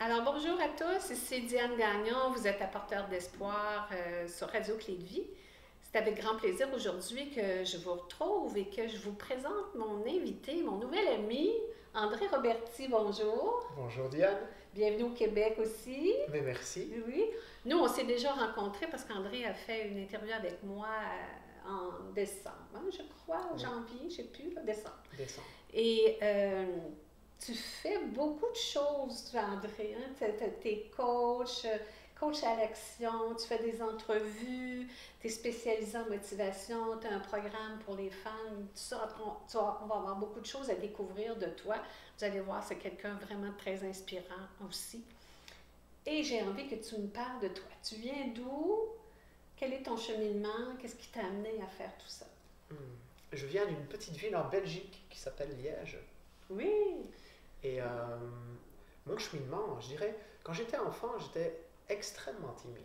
Alors bonjour à tous, ici Diane Gagnon, vous êtes apporteur d'espoir sur Radio Clé de Vie. C'est avec grand plaisir aujourd'hui que je vous retrouve et que je vous présente mon invité, mon nouvel ami, André Roberti. Bonjour. Bonjour Diane. Bienvenue au Québec aussi. Mais merci. Oui. Nous, on s'est déjà rencontrés parce qu'André a fait une interview avec moi en décembre, hein, je crois, ou janvier, je ne sais plus, là, décembre. Décembre. Et tu fais beaucoup de choses, André. Hein? Tu es coach, coach à l'action, tu fais des entrevues, tu es spécialisé en motivation, tu as un programme pour les femmes, tout ça. On va avoir beaucoup de choses à découvrir de toi. Vous allez voir, c'est quelqu'un vraiment très inspirant aussi. Et j'ai envie que tu me parles de toi. Tu viens d'où? Quel est ton cheminement? Qu'est-ce qui t'a amené à faire tout ça? Je viens d'une petite ville en Belgique qui s'appelle Liège. Oui. Et mon cheminement, je dirais, quand j'étais enfant, j'étais extrêmement timide,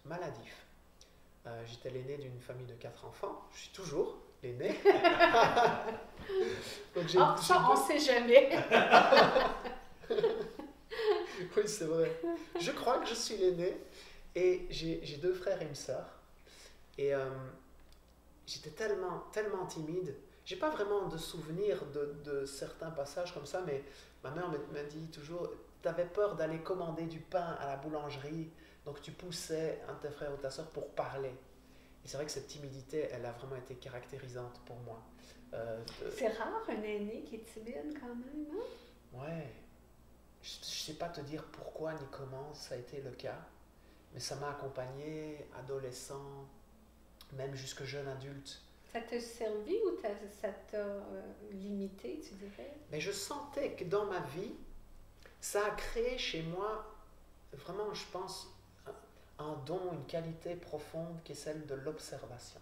maladif. J'étais l'aîné d'une famille de 4 enfants. Je suis toujours l'aîné. Donc ça, on ne sait jamais. Oui, c'est vrai. Je crois que je suis l'aîné. Et j'ai 2 frères et une sœur. Et j'étais tellement timide. J'ai pas vraiment de souvenirs de certains passages comme ça, mais ma mère m'a dit toujours, tu avais peur d'aller commander du pain à la boulangerie, donc tu poussais un de tes frères ou ta soeur pour parler. Et c'est vrai que cette timidité, elle a vraiment été caractérisante pour moi. C'est rare un aîné qui est timide quand même, hein? Ouais. Je sais pas te dire pourquoi ni comment ça a été le cas, mais ça m'a accompagné, adolescent, même jusque jeune adulte. Ça t'a servi ou ça t'a limité, tu dirais? Mais je sentais que dans ma vie, ça a créé chez moi, vraiment, je pense, un don, une qualité profonde qui est celle de l'observation.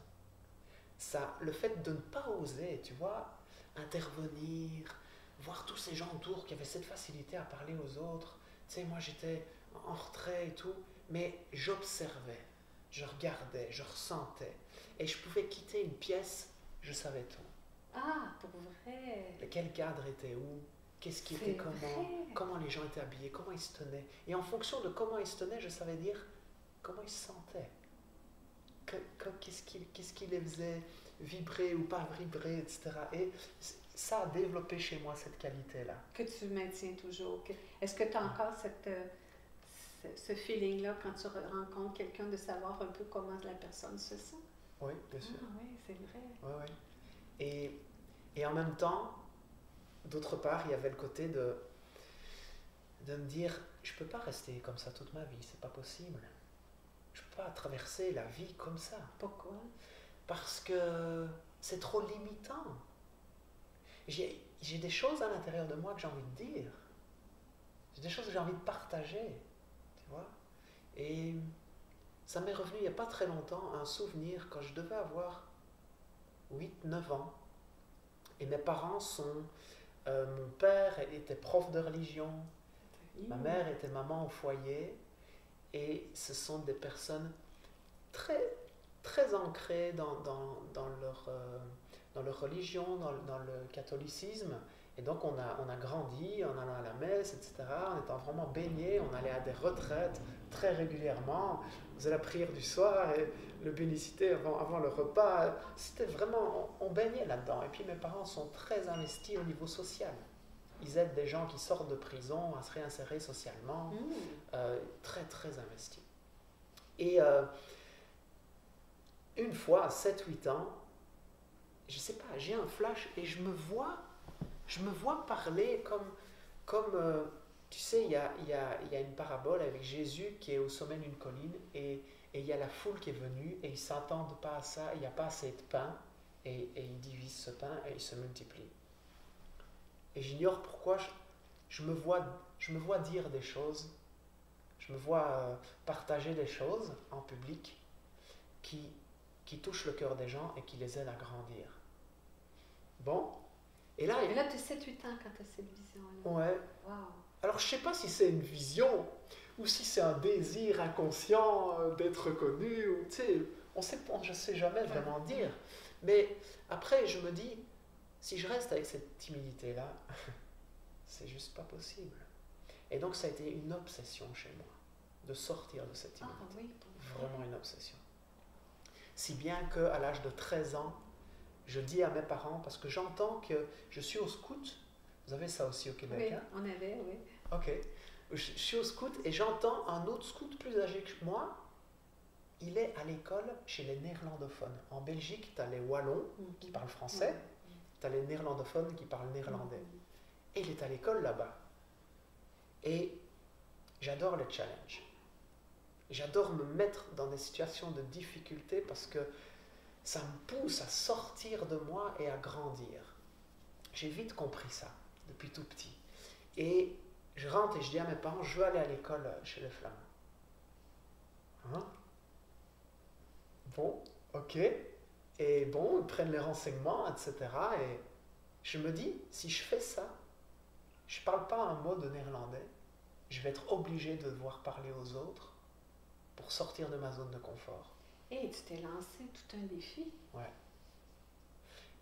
Ça, le fait de ne pas oser, tu vois, intervenir, voir tous ces gens autour qui avaient cette facilité à parler aux autres. Tu sais, moi j'étais en retrait et tout, mais j'observais, je regardais, je ressentais. Et je pouvais quitter une pièce, je savais tout. Ah, pour vrai? Quel cadre était où? Qu'est-ce qui était comment? Comment les gens étaient habillés? Comment ils se tenaient? Et en fonction de comment ils se tenaient, je savais dire comment ils se sentaient. Qu'est-ce qui les faisait vibrer ou pas vibrer, etc. Et ça a développé chez moi cette qualité-là. Que tu maintiens toujours. Est-ce que tu as encore ce feeling-là quand tu rencontres quelqu'un de savoir un peu comment la personne se sent? Oui, bien sûr. Ah oui, c'est vrai. Oui, oui. Et en même temps, d'autre part, il y avait le côté de me dire, je ne peux pas rester comme ça toute ma vie, c'est pas possible. Je ne peux pas traverser la vie comme ça. Pourquoi? Parce que c'est trop limitant. J'ai des choses à l'intérieur de moi que j'ai envie de dire. J'ai des choses que j'ai envie de partager. Tu vois? Et ça m'est revenu il n'y a pas très longtemps un souvenir quand je devais avoir 8, 9 ans. Et mes parents sont... mon père était prof de religion. Ma mère était maman au foyer. Et ce sont des personnes très, très ancrées dans leur religion, dans le catholicisme. Et donc on a grandi en allant à la messe, etc., en étant vraiment baignés, on allait à des retraites très régulièrement, on faisait la prière du soir et le bénicité avant le repas. C'était vraiment, on baignait là-dedans. Et puis mes parents sont très investis au niveau social. Ils aident des gens qui sortent de prison à se réinsérer socialement, très très investis. Et une fois, à 7, 8 ans, je sais pas, j'ai un flash et je me vois parler comme tu sais, il y a une parabole avec Jésus qui est au sommet d'une colline et il y a la foule qui est venue et ils ne s'attendent pas à ça, il n'y a pas assez de pain et ils divisent ce pain et il se multiplie. Et j'ignore pourquoi je me vois dire des choses, je me vois partager des choses en public qui touchent le cœur des gens et qui les aident à grandir. Bon, et là tu as 7, 8 ans quand tu as cette vision-là. Ouais. Wow. Alors je ne sais pas si c'est une vision ou si c'est un désir inconscient d'être reconnu, ou tu sais, je ne sais jamais vraiment dire. Mais après je me dis, si je reste avec cette timidité-là, c'est juste pas possible. Et donc ça a été une obsession chez moi, de sortir de cette timidité. Oui, Vraiment une obsession. Si bien qu'à l'âge de 13 ans, je dis à mes parents, parce que j'entends que je suis au scout, vous avez ça aussi au Québec, oui, hein? On avait, oui. Ok. Je suis au scout et j'entends un autre scout plus âgé que moi, il est à l'école chez les néerlandophones. En Belgique, tu as les Wallons qui parlent français, tu as les néerlandophones qui parlent néerlandais. Et il est à l'école là-bas. Et j'adore les challenges. J'adore me mettre dans des situations de difficulté parce que ça me pousse à sortir de moi et à grandir. J'ai vite compris ça, depuis tout petit. Et je rentre et je dis à mes parents, je veux aller à l'école chez les Flamands. Hein? Bon, ok. Et bon, ils prennent les renseignements, etc. Et je me dis, si je fais ça, je ne parle pas un mot de néerlandais, je vais être obligé de devoir parler aux autres pour sortir de ma zone de confort. Et tu t'es lancé tout un défi. Ouais.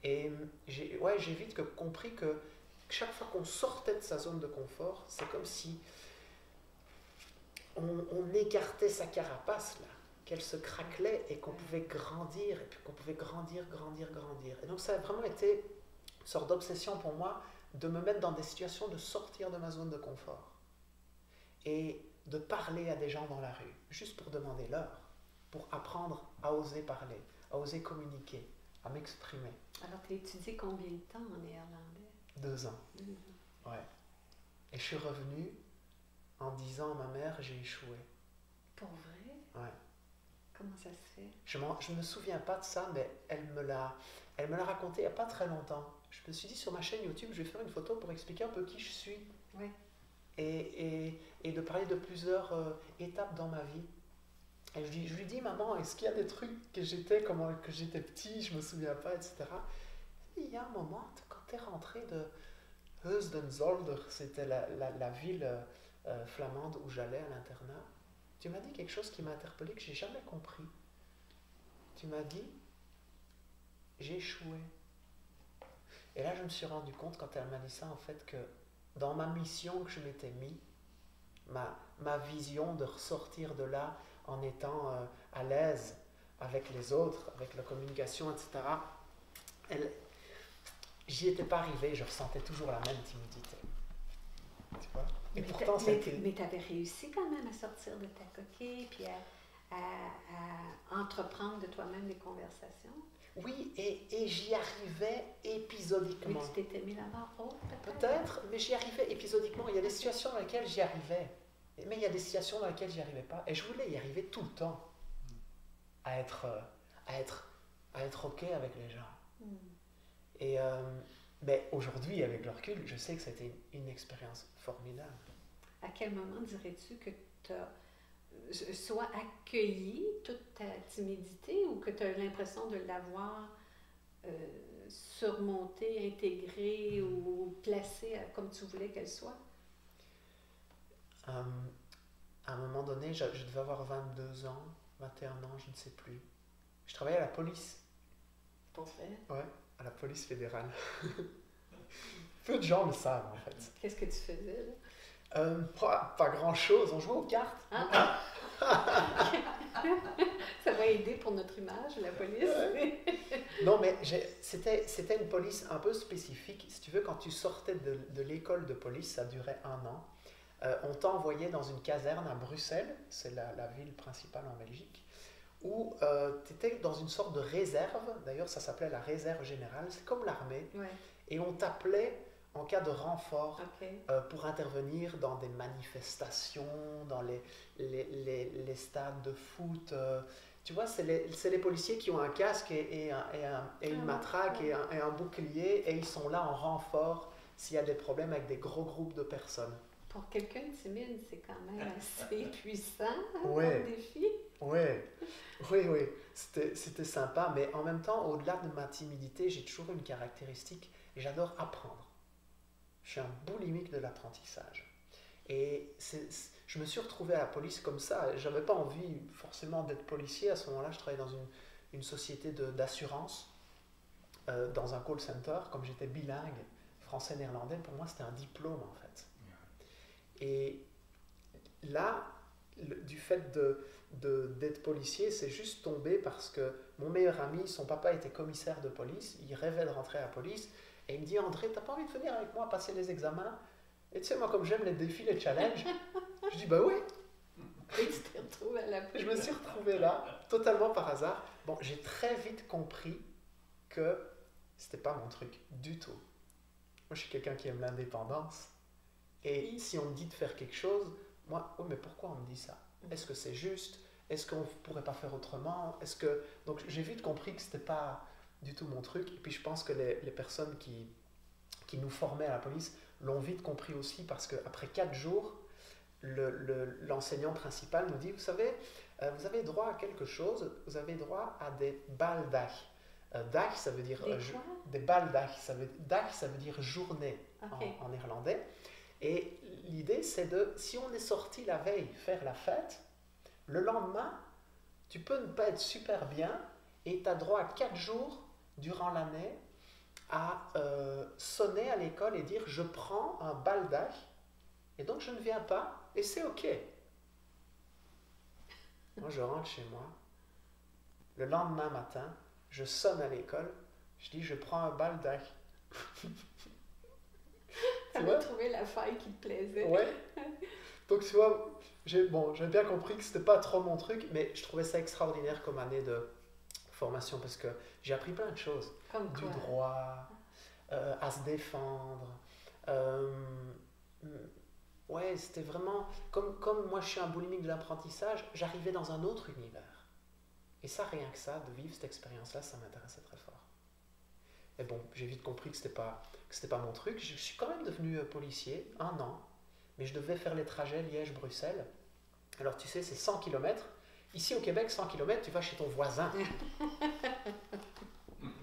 Et j'ai vite compris que chaque fois qu'on sortait de sa zone de confort, c'est comme si on écartait sa carapace, là, qu'elle se craquelait et qu'on pouvait grandir, et puis qu'on pouvait grandir. Et donc ça a vraiment été une sorte d'obsession pour moi de me mettre dans des situations de sortir de ma zone de confort et de parler à des gens dans la rue, juste pour demander l'heure, pour apprendre à oser parler, à oser communiquer, à m'exprimer. Alors, tu as étudié combien de temps en néerlandais? 2 ans. 2 ans. Ouais. Et je suis revenu en disant à ma mère, j'ai échoué. Pour vrai? Ouais. Comment ça se fait? Je ne me souviens pas de ça, mais elle me l'a raconté il n'y a pas très longtemps. Je me suis dit sur ma chaîne YouTube, je vais faire une photo pour expliquer un peu qui je suis. Oui. Et de parler de plusieurs étapes dans ma vie. Et je lui dis, maman, est-ce qu'il y a des trucs que j'étais petit, je me souviens pas, etc. Et il y a un moment, quand tu es rentré de Heusden-Zolder, c'était la ville flamande où j'allais à l'internat, tu m'as dit quelque chose qui m'a interpellé, que j'ai jamais compris. Tu m'as dit, j'ai échoué. Et là, je me suis rendu compte, quand elle m'a dit ça, en fait, que dans ma mission que je m'étais mis, ma vision de ressortir de là en étant à l'aise avec les autres, avec la communication, etc., j'y étais pas arrivé, je ressentais toujours la même timidité. Tu vois? Et pourtant, mais tu avais réussi quand même à sortir de ta coquille, puis à entreprendre de toi-même des conversations. Oui, et j'y arrivais épisodiquement. Mais tu t'étais mis la barre haute, peut-être? Peut-être, mais j'y arrivais épisodiquement. Il y a des situations dans lesquelles j'y arrivais, mais il y a des situations dans lesquelles j'y arrivais pas. Et je voulais y arriver tout le temps, à être OK avec les gens. Et mais aujourd'hui, avec le recul, je sais que c'était une expérience formidable. À quel moment dirais-tu que tu as soit accueilli toute ta timidité ou que tu as l'impression de l'avoir surmontée, intégrée ou placée comme tu voulais qu'elle soit? À un moment donné, je devais avoir 22 ans, 21 ans, je ne sais plus. Je travaillais à la police. Pour vrai? Ouais, à la police fédérale. Peu de gens le savent, en fait. Qu'est-ce que tu faisais, là? Pas grand-chose, on jouait aux cartes. Ah. Ça va aider pour notre image, la police. Non, mais c'était une police un peu spécifique. Si tu veux, quand tu sortais de l'école de police, ça durait 1 an, on t'envoyait dans une caserne à Bruxelles, c'est la ville principale en Belgique, où tu étais dans une sorte de réserve. D'ailleurs, ça s'appelait la réserve générale, c'est comme l'armée. Ouais. Et on t'appelait en cas de renfort, okay, pour intervenir dans des manifestations, dans les stades de foot. Tu vois, c'est les policiers qui ont un casque et une matraque et un bouclier, et ils sont là en renfort s'il y a des problèmes avec des gros groupes de personnes. Pour quelqu'un de timide, c'est quand même assez puissant, ouais, comme défi. Oui, c'était sympa, mais en même temps, au-delà de ma timidité, j'ai toujours une caractéristique, et j'adore apprendre. Je suis un boulimique de l'apprentissage. Et je me suis retrouvé à la police comme ça. Je n'avais pas envie forcément d'être policier. À ce moment-là, je travaillais dans une société d'assurance, dans un call center. Comme j'étais bilingue, français-néerlandais, pour moi, c'était un diplôme, en fait. Et là, du fait d'être policier, c'est juste tombé parce que mon meilleur ami, son papa était commissaire de police, il rêvait de rentrer à la police, et il me dit, André, t'as pas envie de venir avec moi passer les examens? Et tu sais, moi, comme j'aime les défis, les challenges, je dis, bah oui. Et tu t'es retrouvé à la police. Je me suis retrouvé là, totalement par hasard. Bon, j'ai très vite compris que c'était pas mon truc du tout. Moi, je suis quelqu'un qui aime l'indépendance. Et si on me dit de faire quelque chose, moi, oh, mais pourquoi on me dit ça? Est-ce que c'est juste? Est-ce qu'on ne pourrait pas faire autrement? Donc, j'ai vite compris que c'était pas du tout mon truc. Et puis, je pense que les personnes qui nous formaient à la police l'ont vite compris aussi parce qu'après 4 jours, l'enseignant principal nous dit, vous savez, vous avez droit à quelque chose, vous avez droit à des balles d'ach. Dag, ça veut dire des balles d'ach. Dag, ça veut dire journée en néerlandais. Et l'idée, c'est si on est sorti la veille faire la fête, le lendemain, tu peux ne pas être super bien et tu as droit à 4 jours durant l'année à sonner à l'école et dire je prends un bal d'ach et donc je ne viens pas et c'est ok. Moi, je rentre chez moi. Le lendemain matin, je sonne à l'école. Je dis je prends un bal d'ach. Tu avais trouvé la faille qui te plaisait. Ouais. Donc tu vois, j'ai bien compris que c'était pas trop mon truc, mais je trouvais ça extraordinaire comme année de formation parce que j'ai appris plein de choses. Comme du quoi? Droit, à se défendre. Ouais, c'était vraiment... Comme moi je suis un boulimique de l'apprentissage, j'arrivais dans un autre univers. Et ça, rien que ça, de vivre cette expérience-là, ça m'intéressait très fort. Et bon, j'ai vite compris que c'était pas mon truc. Je suis quand même devenu policier, 1 an, mais je devais faire les trajets Liège-Bruxelles. Alors tu sais, c'est 100 km. Ici au Québec, 100 km, tu vas chez ton voisin.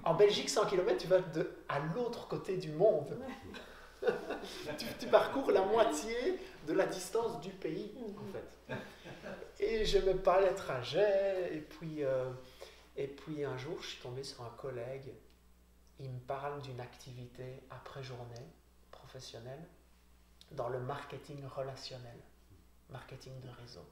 En Belgique, 100 km, tu vas à l'autre côté du monde. tu parcours la moitié de la distance du pays, en fait. Et je n'aimais pas les trajets. Et puis un jour, je suis tombé sur un collègue. Il me parle d'une activité après journée professionnelle dans le marketing relationnel, marketing de réseau.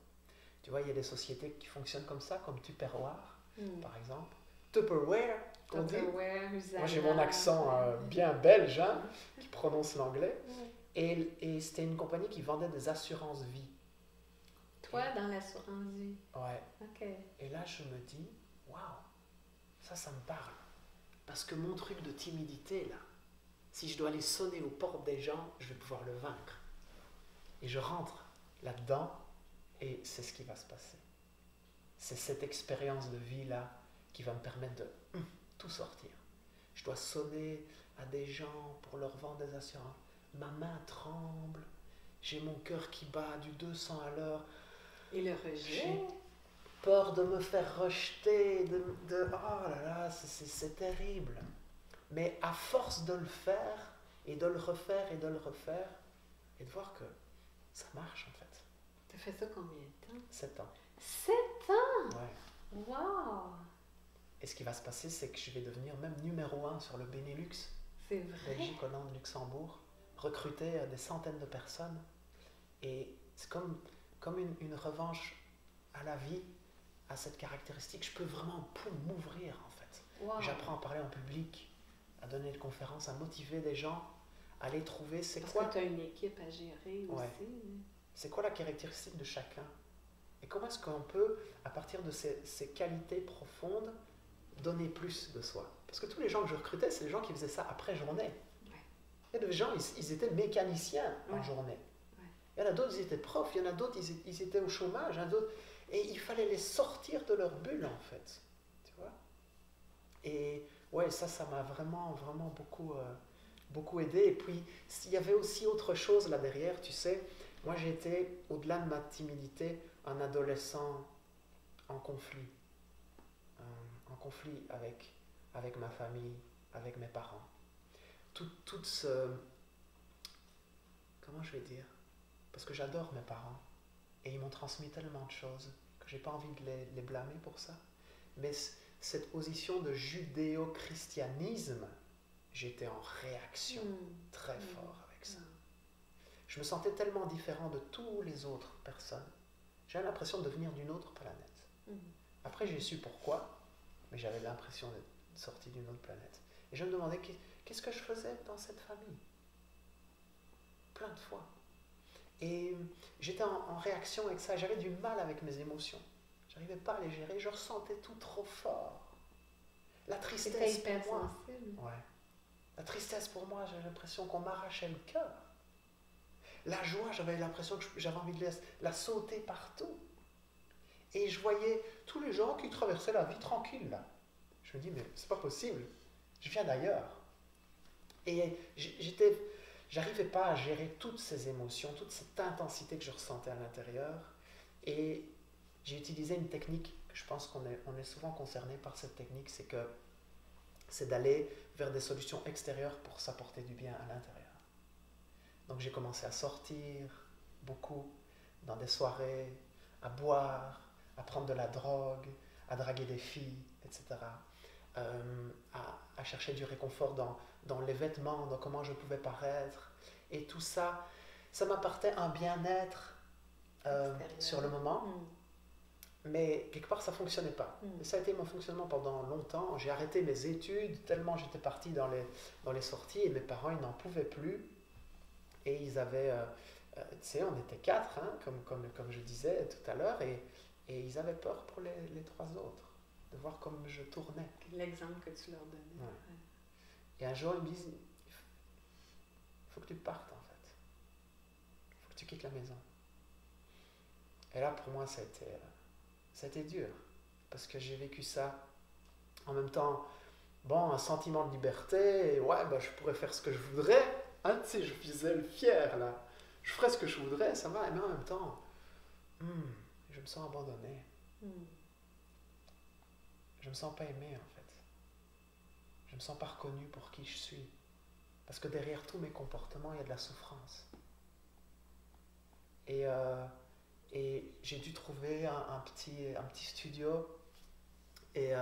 Tu vois, il y a des sociétés qui fonctionnent comme ça, comme Tupperware, par exemple. Tupperware, qu'on dit. Moi, j'ai mon accent bien belge, hein, qui prononce l'anglais. Et c'était une compagnie qui vendait des assurances vie. Toi, dans l'assurance vie? Ouais. OK. Et là, je me dis, waouh, ça me parle. Parce que mon truc de timidité, là, si je dois aller sonner aux portes des gens, je vais pouvoir le vaincre. Et je rentre là-dedans, et c'est ce qui va se passer. C'est cette expérience de vie-là qui va me permettre de tout sortir. Je dois sonner à des gens pour leur vendre des assurances. Ma main tremble, j'ai mon cœur qui bat du 200 à l'heure. Et le rejet? J'ai peur de me faire rejeter, oh là là, c'est terrible. Mais à force de le faire, et de le refaire, et de le refaire, et de voir que ça marche en fait. Tu as fait ça combien de temps? 7 ans. 7 ans? Ouais. Wow! Et ce qui va se passer, c'est que je vais devenir même numéro 1 sur le Benelux. C'est vrai? Belgique, Hollande, Luxembourg. Recruter des centaines de personnes. Et c'est comme une revanche à la vie, à cette caractéristique. Je peux vraiment m'ouvrir en fait. Wow. J'apprends à parler en public, à donner des conférences, à motiver des gens, à les trouver. Parce que tu as une équipe à gérer ouais. aussi. C'est quoi la caractéristique de chacun? Et comment est-ce qu'on peut, à partir de ces qualités profondes, donner plus de soi? Parce que tous les gens que je recrutais, c'est les gens qui faisaient ça après journée. Ouais. Il y a des gens, ils étaient mécaniciens en journée. Ouais. Il y en a d'autres, ils étaient profs. Il y en a d'autres, ils étaient au chômage. Il y en a d'autres, et il fallait les sortir de leur bulle, en fait. Tu vois? Et ouais, ça m'a vraiment, vraiment beaucoup aidé. Et puis, il y avait aussi autre chose là derrière, tu sais. Moi, j'étais, au-delà de ma timidité, un adolescent en conflit. En conflit avec ma famille, avec mes parents. Tout ce... Comment je vais dire? Parce que j'adore mes parents. Et ils m'ont transmis tellement de choses que j'ai pas envie de les blâmer pour ça. Mais cette position de judéo-christianisme, j'étais en réaction très fort avec ça. je me sentais tellement différent de toutes les autres personnes. J'avais l'impression de venir d'une autre planète. Après, j'ai su pourquoi, mais j'avais l'impression d'être sorti d'une autre planète. Et je me demandais qu'est-ce que je faisais dans cette famille. Plein de fois. Et j'étais en réaction avec ça. J'avais du mal avec mes émotions. Je n'arrivais pas à les gérer. Je ressentais tout trop fort. La tristesse pour moi. Ouais. La tristesse pour moi, j'avais l'impression qu'on m'arrachait le cœur. La joie, j'avais l'impression que j'avais envie de la sauter partout. Et je voyais tous les gens qui traversaient la vie tranquille là. Je me dis, mais c'est pas possible. Je viens d'ailleurs. Et j'arrivais pas à gérer toutes ces émotions, toute cette intensité que je ressentais à l'intérieur. Et j'ai utilisé une technique, je pense qu'on est souvent concerné par cette technique, c'est d'aller vers des solutions extérieures pour s'apporter du bien à l'intérieur. Donc j'ai commencé à sortir beaucoup, dans des soirées, à boire, à prendre de la drogue, à draguer des filles, etc. À chercher du réconfort dans les vêtements, dans comment je pouvais paraître. Et tout ça, ça m'apportait un bien-être sur le moment. Mais quelque part, ça ne fonctionnait pas. Et ça a été mon fonctionnement pendant longtemps. J'ai arrêté mes études, tellement j'étais parti dans les sorties, et mes parents, ils n'en pouvaient plus. Et ils avaient, tu sais, on était 4, hein, comme je disais tout à l'heure, et ils avaient peur pour les 3 autres, de voir comme je tournais. L'exemple que tu leur donnais. Ouais. Et un jour, ils me disent, il faut que tu partes, en fait. Il faut que tu quittes la maison. Et là, pour moi, ça a été dur, parce que j'ai vécu ça en même temps, bon, un sentiment de liberté, et ouais, bah, je pourrais faire ce que je voudrais, hein, tu sais, je faisais le fier, là, je ferais ce que je voudrais, ça va, mais en même temps, je me sens abandonné, je me sens pas aimé, en fait, je me sens pas reconnu pour qui je suis, parce que derrière tous mes comportements, il y a de la souffrance, et j'ai dû trouver un petit studio. Et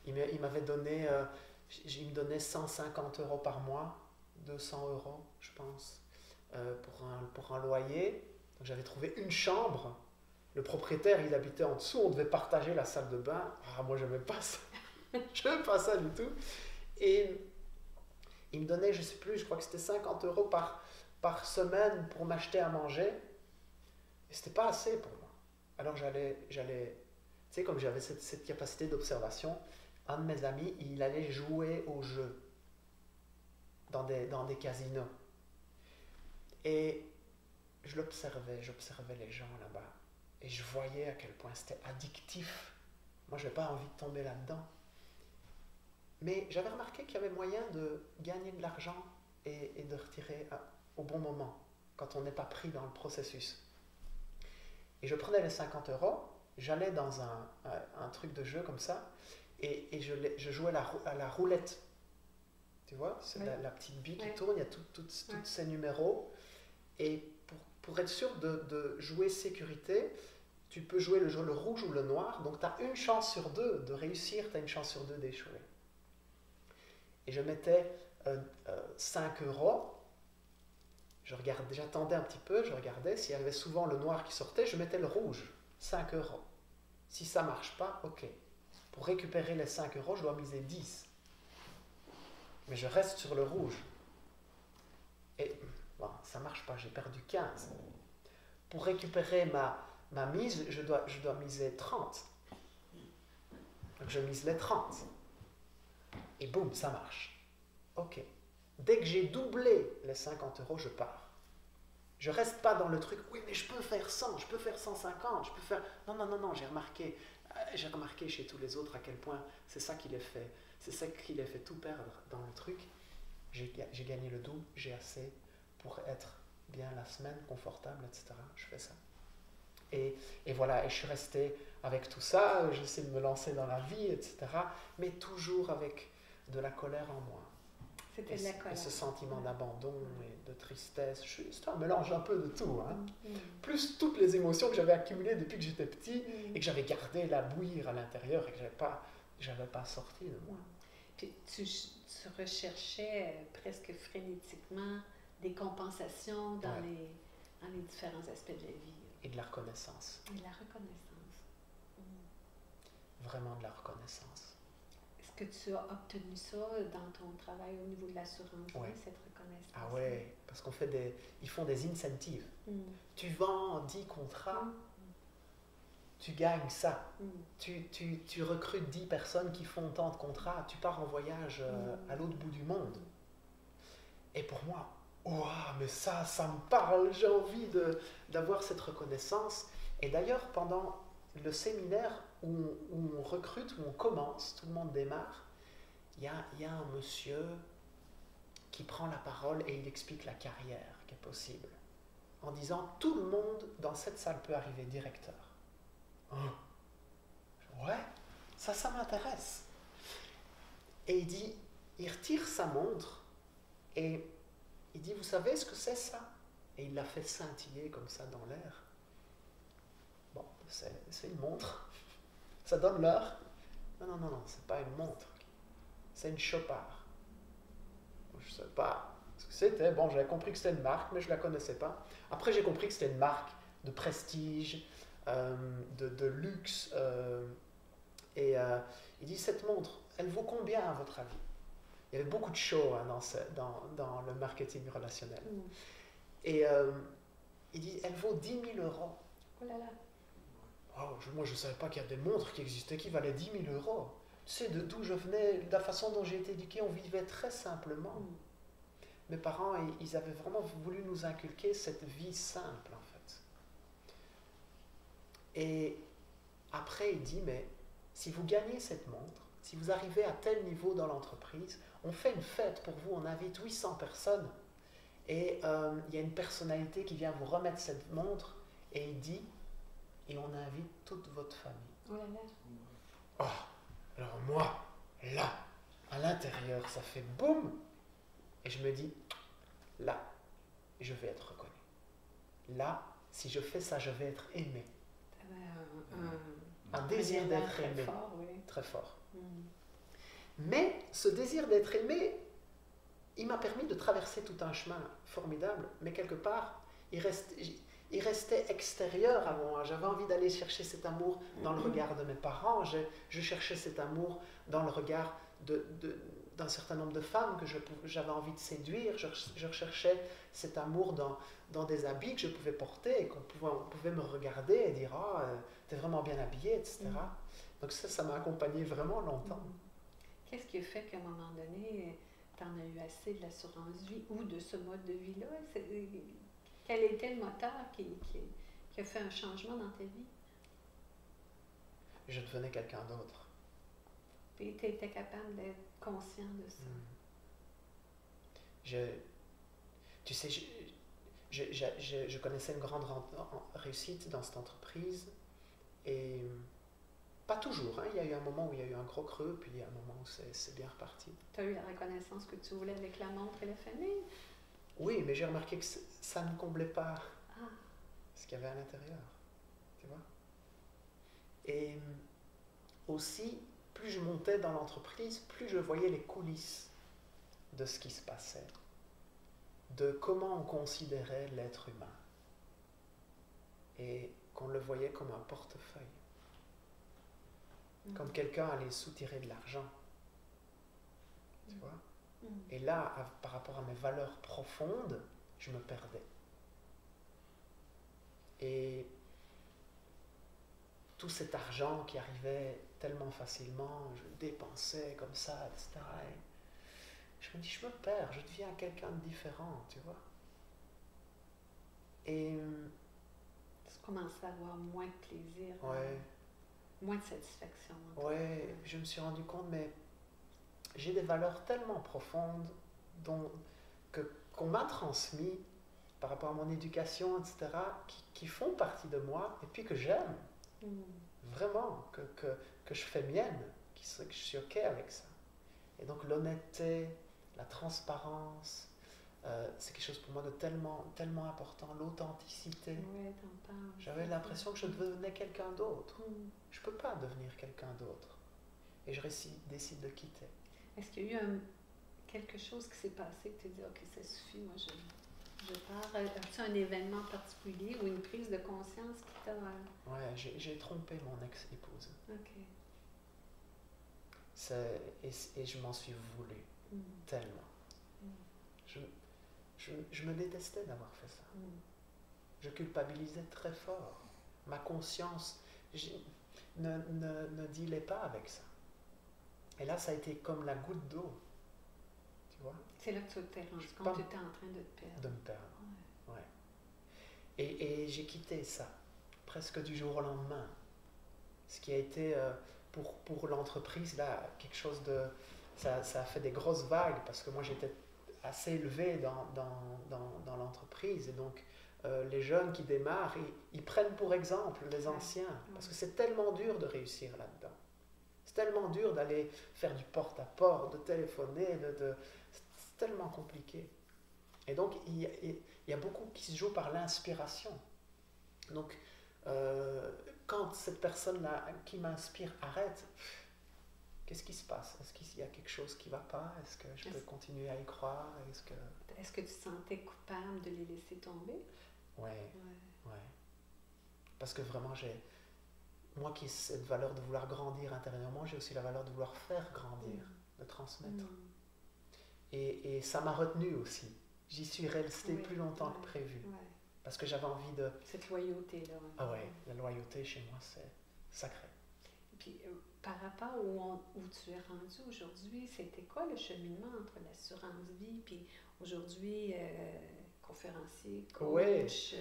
il m'avait donné, il me donnait 150 € par mois, 200 € je pense, pour un loyer. Donc j'avais trouvé une chambre. Le propriétaire, il habitait en dessous, on devait partager la salle de bain. Ah, moi, je n'aimais pas ça. Je n'aimais pas ça du tout. Et il me donnait, je ne sais plus, je crois que c'était 50 € par semaine pour m'acheter à manger. Et ce n'était pas assez pour moi. Alors j'allais tu sais, comme j'avais cette capacité d'observation, un de mes amis, il allait jouer au jeu dans des casinos. Et j'observais les gens là-bas. Et je voyais à quel point c'était addictif. Moi, je n'avais pas envie de tomber là-dedans. Mais j'avais remarqué qu'il y avait moyen de gagner de l'argent et de retirer au bon moment, quand on n'est pas pris dans le processus. Et je prenais les 50 €, j'allais dans un truc de jeu comme ça, et je jouais à la roulette. Tu vois, c'est oui. la petite bille qui tourne, il y a tous ces numéros. Et pour être sûr de jouer sécurité, tu peux jouer le rouge ou le noir. Donc tu as une chance sur 2 de réussir, tu as une chance sur 2 d'échouer. Et je mettais 5 €. J'attendais un petit peu, je regardais. S'il y avait souvent le noir qui sortait, je mettais le rouge, 5 €. Si ça ne marche pas, ok. Pour récupérer les 5 €, je dois miser 10. Mais je reste sur le rouge. Et bon, ça ne marche pas, j'ai perdu 15. Pour récupérer ma mise, je dois miser 30. Donc je mise les 30. Et boum, ça marche. Ok. Dès que j'ai doublé les 50 €, je pars. Je ne reste pas dans le truc, oui, mais je peux faire 100, je peux faire 150, je peux faire... Non, j'ai remarqué chez tous les autres à quel point c'est ça qui les fait tout perdre dans le truc. J'ai gagné le double, j'ai assez pour être bien la semaine, confortable, etc. Je fais ça. Et voilà, et je suis resté avec tout ça, j'essaie de me lancer dans la vie, etc. Mais toujours avec de la colère en moi. C'était de la colère. Et ce sentiment d'abandon et de tristesse. C'est un mélange un peu de tout. Hein. Plus toutes les émotions que j'avais accumulées depuis que j'étais petit et que j'avais gardé la bouillir à l'intérieur et que je n'avais pas sorti de moi. Puis tu recherchais presque frénétiquement des compensations dans, Ouais. dans les différents aspects de la vie. Et de la reconnaissance. Et de la reconnaissance. Mm. Vraiment de la reconnaissance. Est-ce que tu as obtenu ça dans ton travail au niveau de l'assurance, Ouais. cette reconnaissance? Ah ouais, parce qu'on fait ils font des incentives. Mm. Tu vends 10 contrats, Mm. tu gagnes ça. Mm. Tu recrutes 10 personnes qui font tant de contrats, tu pars en voyage à l'autre bout du monde. Et pour moi, ouah, mais ça me parle, j'ai envie d'avoir cette reconnaissance. Et d'ailleurs, pendant le séminaire où on recrute, où on commence, tout le monde démarre, il y a un monsieur qui prend la parole et il explique la carrière qui est possible, en disant tout le monde dans cette salle peut arriver directeur. Oh. Ouais, ça m'intéresse. Et il retire sa montre et il dit, vous savez ce que c'est ça? Et il l'a fait scintiller comme ça dans l'air. Bon, c'est une montre. Ça donne l'heure. Non, c'est pas une montre. C'est une Chopard. Je ne sais pas ce que c'était. Bon, j'avais compris que c'était une marque, mais je ne la connaissais pas. Après, j'ai compris que c'était une marque de prestige, de luxe. Il dit, cette montre, elle vaut combien à votre avis? Il y avait beaucoup de show dans le marketing relationnel. Mm. Et il dit, elle vaut 10 000 euros. Oh là là. Oh, moi, je ne savais pas qu'il y a des montres qui existaient qui valaient 10 000 euros. Tu sais, de d'où je venais, de la façon dont j'ai été éduqué, on vivait très simplement. Mm. Mes parents, ils avaient vraiment voulu nous inculquer cette vie simple, en fait. Et après, il dit, mais si vous gagnez cette montre, si vous arrivez à tel niveau dans l'entreprise, on fait une fête pour vous, on invite 800 personnes. Et il y a une personnalité qui vient vous remettre cette montre, et il dit, et on invite toute votre famille. Oh là là. Oh, alors moi, là, à l'intérieur, ça fait boum. Et je me dis, là, je vais être reconnu. Là, si je fais ça, je vais être aimé. Un désir d'être aimé. Fort, oui. Très fort. Mm. Mais ce désir d'être aimé, il m'a permis de traverser tout un chemin formidable. Mais quelque part, il restait extérieur à moi. J'avais envie d'aller chercher cet amour dans le regard de mes parents. Je cherchais cet amour dans le regard d'un certain nombre de femmes que j'avais envie de séduire. Je recherchais cet amour dans des habits que je pouvais porter et on pouvait me regarder et dire « Ah, t'es vraiment bien habillée, etc. » Donc ça m'a accompagné vraiment longtemps. Qu'est-ce qui a fait qu'à un moment donné, t'en as eu assez de l'assurance vie ou de ce mode de vie-là? Quel était le moteur qui a fait un changement dans ta vie? Je devenais quelqu'un d'autre. Puis tu étais capable d'être conscient de ça. Tu sais, je connaissais une grande réussite dans cette entreprise et pas toujours. Hein. Il y a eu un moment où il y a eu un gros creux, puis il y a un moment où c'est bien reparti. Tu as eu la reconnaissance que tu voulais avec la montre et la famille? Oui, mais j'ai remarqué que ça ne comblait pas Ah. ce qu'il y avait à l'intérieur. Tu vois? Et aussi, plus je montais dans l'entreprise, plus je voyais les coulisses de ce qui se passait, de comment on considérait l'être humain et qu'on le voyait comme un portefeuille, comme quelqu'un allait soutirer de l'argent, tu vois. Et là, par rapport à mes valeurs profondes, je me perdais. Et tout cet argent qui arrivait tellement facilement, je le dépensais comme ça, etc. Et je me dis, je me perds, je deviens quelqu'un de différent, tu vois. Et tu commences à avoir moins de plaisir, ouais, moins de satisfaction. Ouais, je me suis rendu compte, mais j'ai des valeurs tellement profondes qu'on m'a transmis par rapport à mon éducation, etc., qui font partie de moi et puis que j'aime. Vraiment, que je fais mienne, que je suis OK avec ça. Et donc l'honnêteté, la transparence, c'est quelque chose pour moi de tellement, tellement important, l'authenticité. Ouais, t'en parles. J'avais l'impression que je devenais quelqu'un d'autre. Je ne peux pas devenir quelqu'un d'autre. Et je décide de quitter. Est-ce qu'il y a eu quelque chose qui s'est passé que tu as dit, OK, ça suffit, moi je pars. As-tu un événement particulier ou une prise de conscience qui t'a... Ouais, j'ai trompé mon ex-épouse. OK. Et je m'en suis voulu tellement. Je me détestais d'avoir fait ça. Je culpabilisais très fort. Ma conscience ne dealait pas avec ça. Et là, ça a été comme la goutte d'eau. Tu vois? C'est là que tu t'es rendu compte que tu étais en train de te perdre. De me perdre. Ouais. Et j'ai quitté ça presque du jour au lendemain. Ce qui a été pour l'entreprise, là, quelque chose de... Ça a fait des grosses vagues parce que moi j'étais assez élevé dans l'entreprise. Et donc les jeunes qui démarrent, ils prennent pour exemple les anciens. Parce que c'est tellement dur de réussir là-dedans. C'est tellement dur d'aller faire du porte-à-porte, de téléphoner, c'est tellement compliqué. Et donc, il y a beaucoup qui se joue par l'inspiration. Donc, quand cette personne-là qui m'inspire arrête, qu'est-ce qui se passe? Est-ce qu'il y a quelque chose qui ne va pas? Est-ce que je peux continuer à y croire? Est-ce que tu te sentais coupable de les laisser tomber? Ouais. Parce que vraiment, moi qui ai cette valeur de vouloir grandir intérieurement, j'ai aussi la valeur de vouloir faire grandir, de transmettre. Et ça m'a retenu aussi. J'y suis resté plus longtemps que prévu. Parce que j'avais envie de... Cette loyauté-là. Ah ouais, la loyauté chez moi, c'est sacré. Et puis, par rapport où tu es rendu aujourd'hui, c'était quoi le cheminement entre l'assurance vie puis aujourd'hui, conférencier, coach?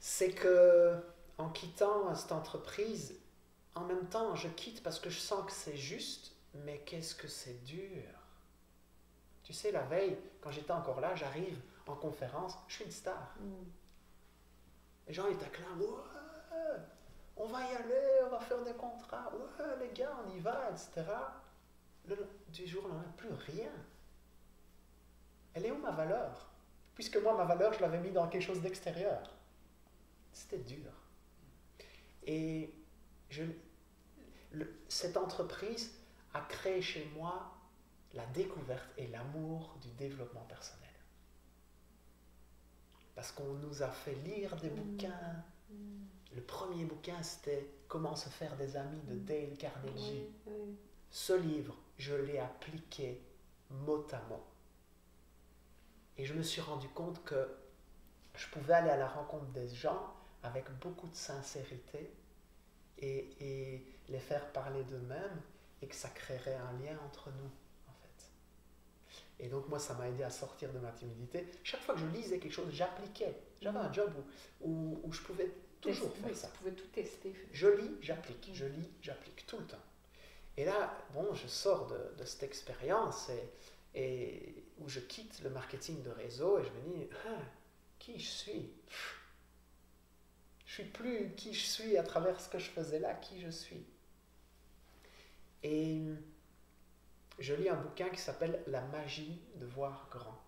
C'est que en quittant cette entreprise, en même temps, je quitte parce que je sens que c'est juste, mais qu'est-ce que c'est dur. Tu sais, la veille, quand j'étais encore là, j'arrive en conférence, je suis une star. Les gens, ils t'acclament, ouais, on va y aller, on va faire des contrats, ouais, les gars, on y va, etc. Du jour au lendemain, plus rien. Elle est où ma valeur? Puisque moi, ma valeur, je l'avais mis dans quelque chose d'extérieur. C'était dur. Et cette entreprise a créé chez moi la découverte et l'amour du développement personnel. Parce qu'on nous a fait lire des bouquins. Le premier bouquin, c'était Comment se faire des amis de Dale Carnegie. Ce livre, je l'ai appliqué mot à mot. Et je me suis rendu compte que je pouvais aller à la rencontre des gens avec beaucoup de sincérité et les faire parler d'eux-mêmes et que ça créerait un lien entre nous, en fait. Et donc moi, ça m'a aidé à sortir de ma timidité. Chaque fois que je lisais quelque chose, j'appliquais. J'avais un job où je pouvais toujours faire ça. Tu pouvais tout tester. Je lis, j'applique tout le temps. Et là, bon, je sors de cette expérience et où je quitte le marketing de réseau et je me dis, qui je suis? Je suis plus qui je suis à travers ce que je faisais là, qui je suis. Et je lis un bouquin qui s'appelle La magie de voir grand,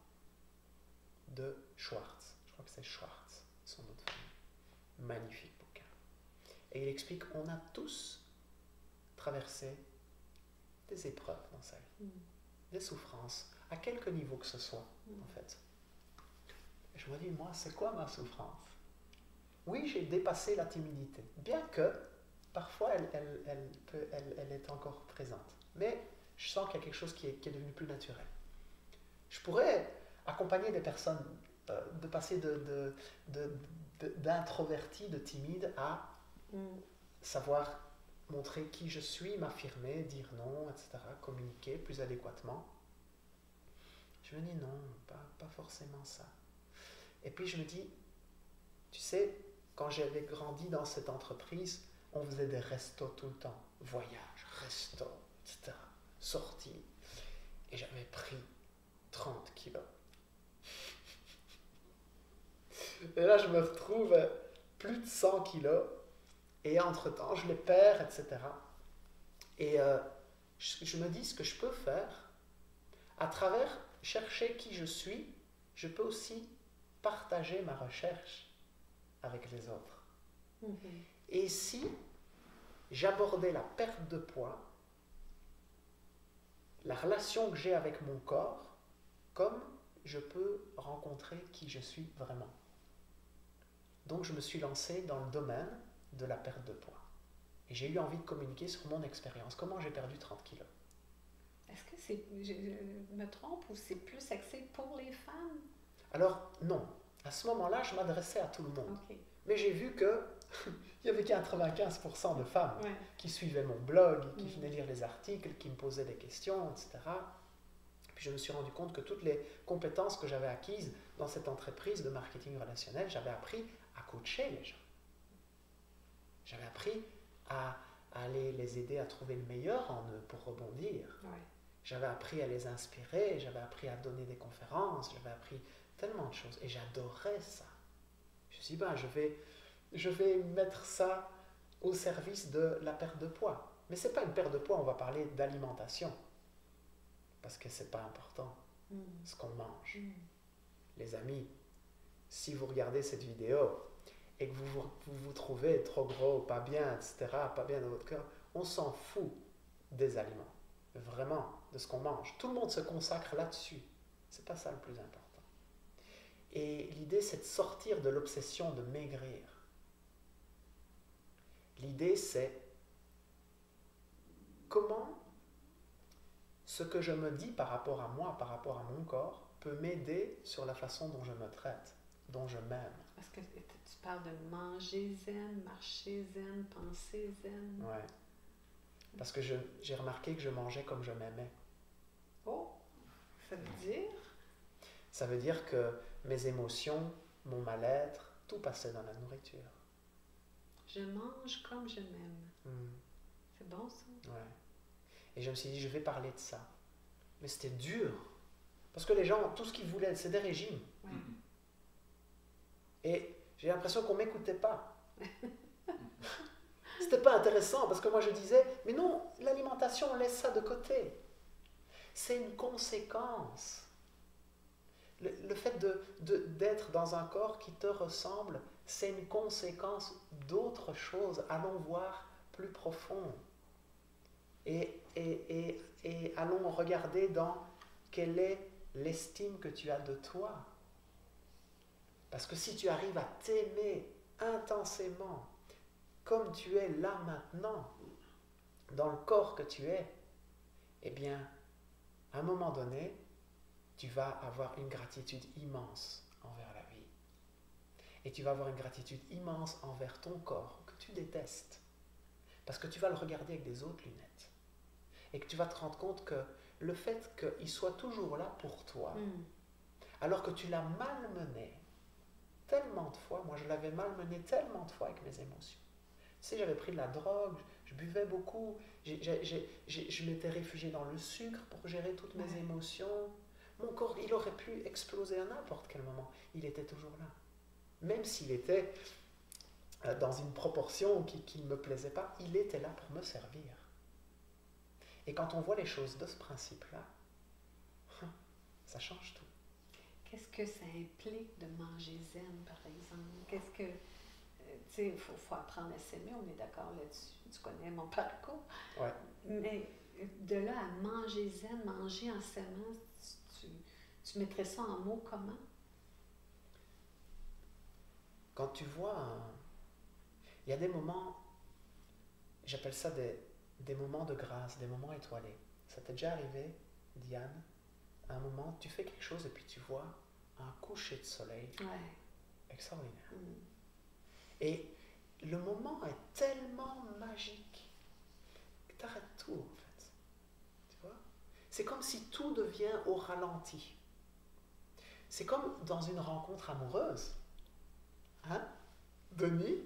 de Schwartz. Je crois que c'est Schwartz, son nom de famille. Magnifique bouquin. Et il explique qu'on a tous traversé des épreuves dans sa vie, des souffrances, à quelque niveau que ce soit, en fait. Et je me dis, moi, c'est quoi ma souffrance? Oui, j'ai dépassé la timidité, bien que parfois elle est encore présente. Mais je sens qu'il y a quelque chose qui est devenu plus naturel. Je pourrais accompagner des personnes de passer d'introverti, de timide à savoir montrer qui je suis, m'affirmer, dire non, etc., communiquer plus adéquatement. Je me dis non, pas forcément ça. Et puis je me dis, tu sais, quand j'avais grandi dans cette entreprise, on faisait des restos tout le temps. Voyages, restos, etc. Sorties. Et j'avais pris 30 kilos. Et là, je me retrouve à plus de 100 kilos. Et entre-temps, je les perds, etc. Et je me dis ce que je peux faire. À travers chercher qui je suis, je peux aussi partager ma recherche avec les autres. Et si j'abordais la perte de poids, la relation que j'ai avec mon corps, comme je peux rencontrer qui je suis vraiment. Donc je me suis lancé dans le domaine de la perte de poids. Et j'ai eu envie de communiquer sur mon expérience, comment j'ai perdu 30 kilos. Est-ce que je me trompe ou c'est plus axé pour les femmes? Alors non, à ce moment-là, je m'adressais à tout le monde. OK. Mais j'ai vu que il y avait 95% de femmes Ouais. qui suivaient mon blog, qui venaient lire les articles, qui me posaient des questions, etc. Puis je me suis rendu compte que toutes les compétences que j'avais acquises dans cette entreprise de marketing relationnel, j'avais appris à coacher les gens. J'avais appris à aller les aider à trouver le meilleur en eux pour rebondir. Ouais. J'avais appris à les inspirer, j'avais appris à donner des conférences, j'avais appris tellement de choses et j'adorais ça. Je me suis dit, ben, je vais mettre ça au service de la perte de poids. Mais ce n'est pas une perte de poids, on va parler d'alimentation. Parce que ce n'est pas important, ce qu'on mange. Les amis, si vous regardez cette vidéo et que vous trouvez trop gros, pas bien, etc., pas bien dans votre corps, on s'en fout des aliments. Vraiment, de ce qu'on mange. Tout le monde se consacre là-dessus. Ce n'est pas ça le plus important. Et l'idée, c'est de sortir de l'obsession de maigrir. L'idée, c'est comment ce que je me dis par rapport à moi, par rapport à mon corps, peut m'aider sur la façon dont je me traite, dont je m'aime. Est-ce que tu parles de manger zen, marcher zen, penser zen? Ouais. Parce que j'ai remarqué que je mangeais comme je m'aimais. Oh, ça veut dire? Ça veut dire que mes émotions, mon mal-être, tout passait dans la nourriture. Je mange comme je m'aime. C'est bon ça? Ouais. Et je me suis dit, je vais parler de ça. Mais c'était dur. Parce que les gens, tout ce qu'ils voulaient, c'est des régimes. Ouais. Et j'ai l'impression qu'on ne m'écoutait pas. C'était pas intéressant parce que moi je disais, mais non, l'alimentation, on laisse ça de côté. C'est une conséquence. Le fait d'être dans un corps qui te ressemble, c'est une conséquence d'autre chose. Allons voir plus profond. Et allons regarder dans quelle est l'estime que tu as de toi. Parce que si tu arrives à t'aimer intensément, comme tu es là maintenant, dans le corps que tu es, eh bien, à un moment donné, tu vas avoir une gratitude immense envers la vie. Et tu vas avoir une gratitude immense envers ton corps que tu détestes. Parce que tu vas le regarder avec des autres lunettes. Et que tu vas te rendre compte que le fait qu'il soit toujours là pour toi, alors que tu l'as malmené tellement de fois, moi je l'avais malmené tellement de fois avec mes émotions. Tu sais, j'avais pris de la drogue, je buvais beaucoup, je m'étais réfugié dans le sucre pour gérer toutes mes émotions. Mon corps, il aurait pu exploser à n'importe quel moment. Il était toujours là. Même s'il était dans une proportion qui ne me plaisait pas, il était là pour me servir. Et quand on voit les choses de ce principe-là, ça change tout. Qu'est-ce que ça implique de manger zen, par exemple? Qu'est-ce que... tu sais, il faut apprendre à s'aimer, on est d'accord là-dessus. Tu connais mon parcours. Ouais. Mais de là à manger zen, manger en s'aimant, tu mettrais ça en mots comment? Quand tu vois... Il y a des moments, j'appelle ça des moments de grâce, des moments étoilés. Ça t'est déjà arrivé, Diane? À un moment, tu fais quelque chose et puis tu vois un coucher de soleil extraordinaire. Et le moment est tellement magique que tu arrêtes tout, en fait. Tu vois? C'est comme si tout devient au ralenti. C'est comme dans une rencontre amoureuse. Hein, Denis?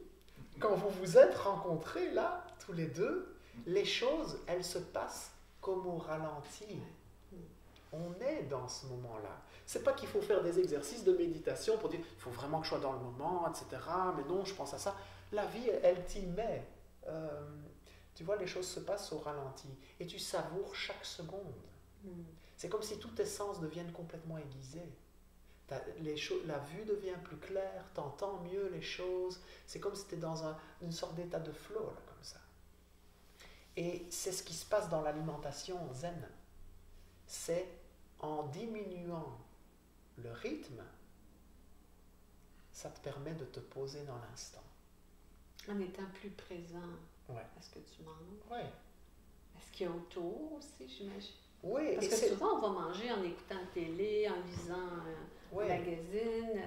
Quand vous vous êtes rencontrés, là, tous les deux, les choses, elles se passent comme au ralenti. On est dans ce moment-là. C'est pas qu'il faut faire des exercices de méditation pour dire il faut vraiment que je sois dans le moment, etc. Mais non, je pense à ça. La vie, elle t'y met. Tu vois, les choses se passent au ralenti. Et tu savoures chaque seconde. C'est comme si tous tes sens deviennent complètement aiguisés. La vue devient plus claire, tu entends mieux les choses. C'est comme si tu étais dans une sorte d'état de flow, là, comme ça. Et c'est ce qui se passe dans l'alimentation zen. C'est en diminuant le rythme, ça te permet de te poser dans l'instant. En étant plus présent Ouais. à ce que tu manges. Ouais. À ce qu'il y a autour aussi, j'imagine. Oui, Parce et que c'est... souvent, on va manger en écoutant la télé, en lisant un Ouais. magazine,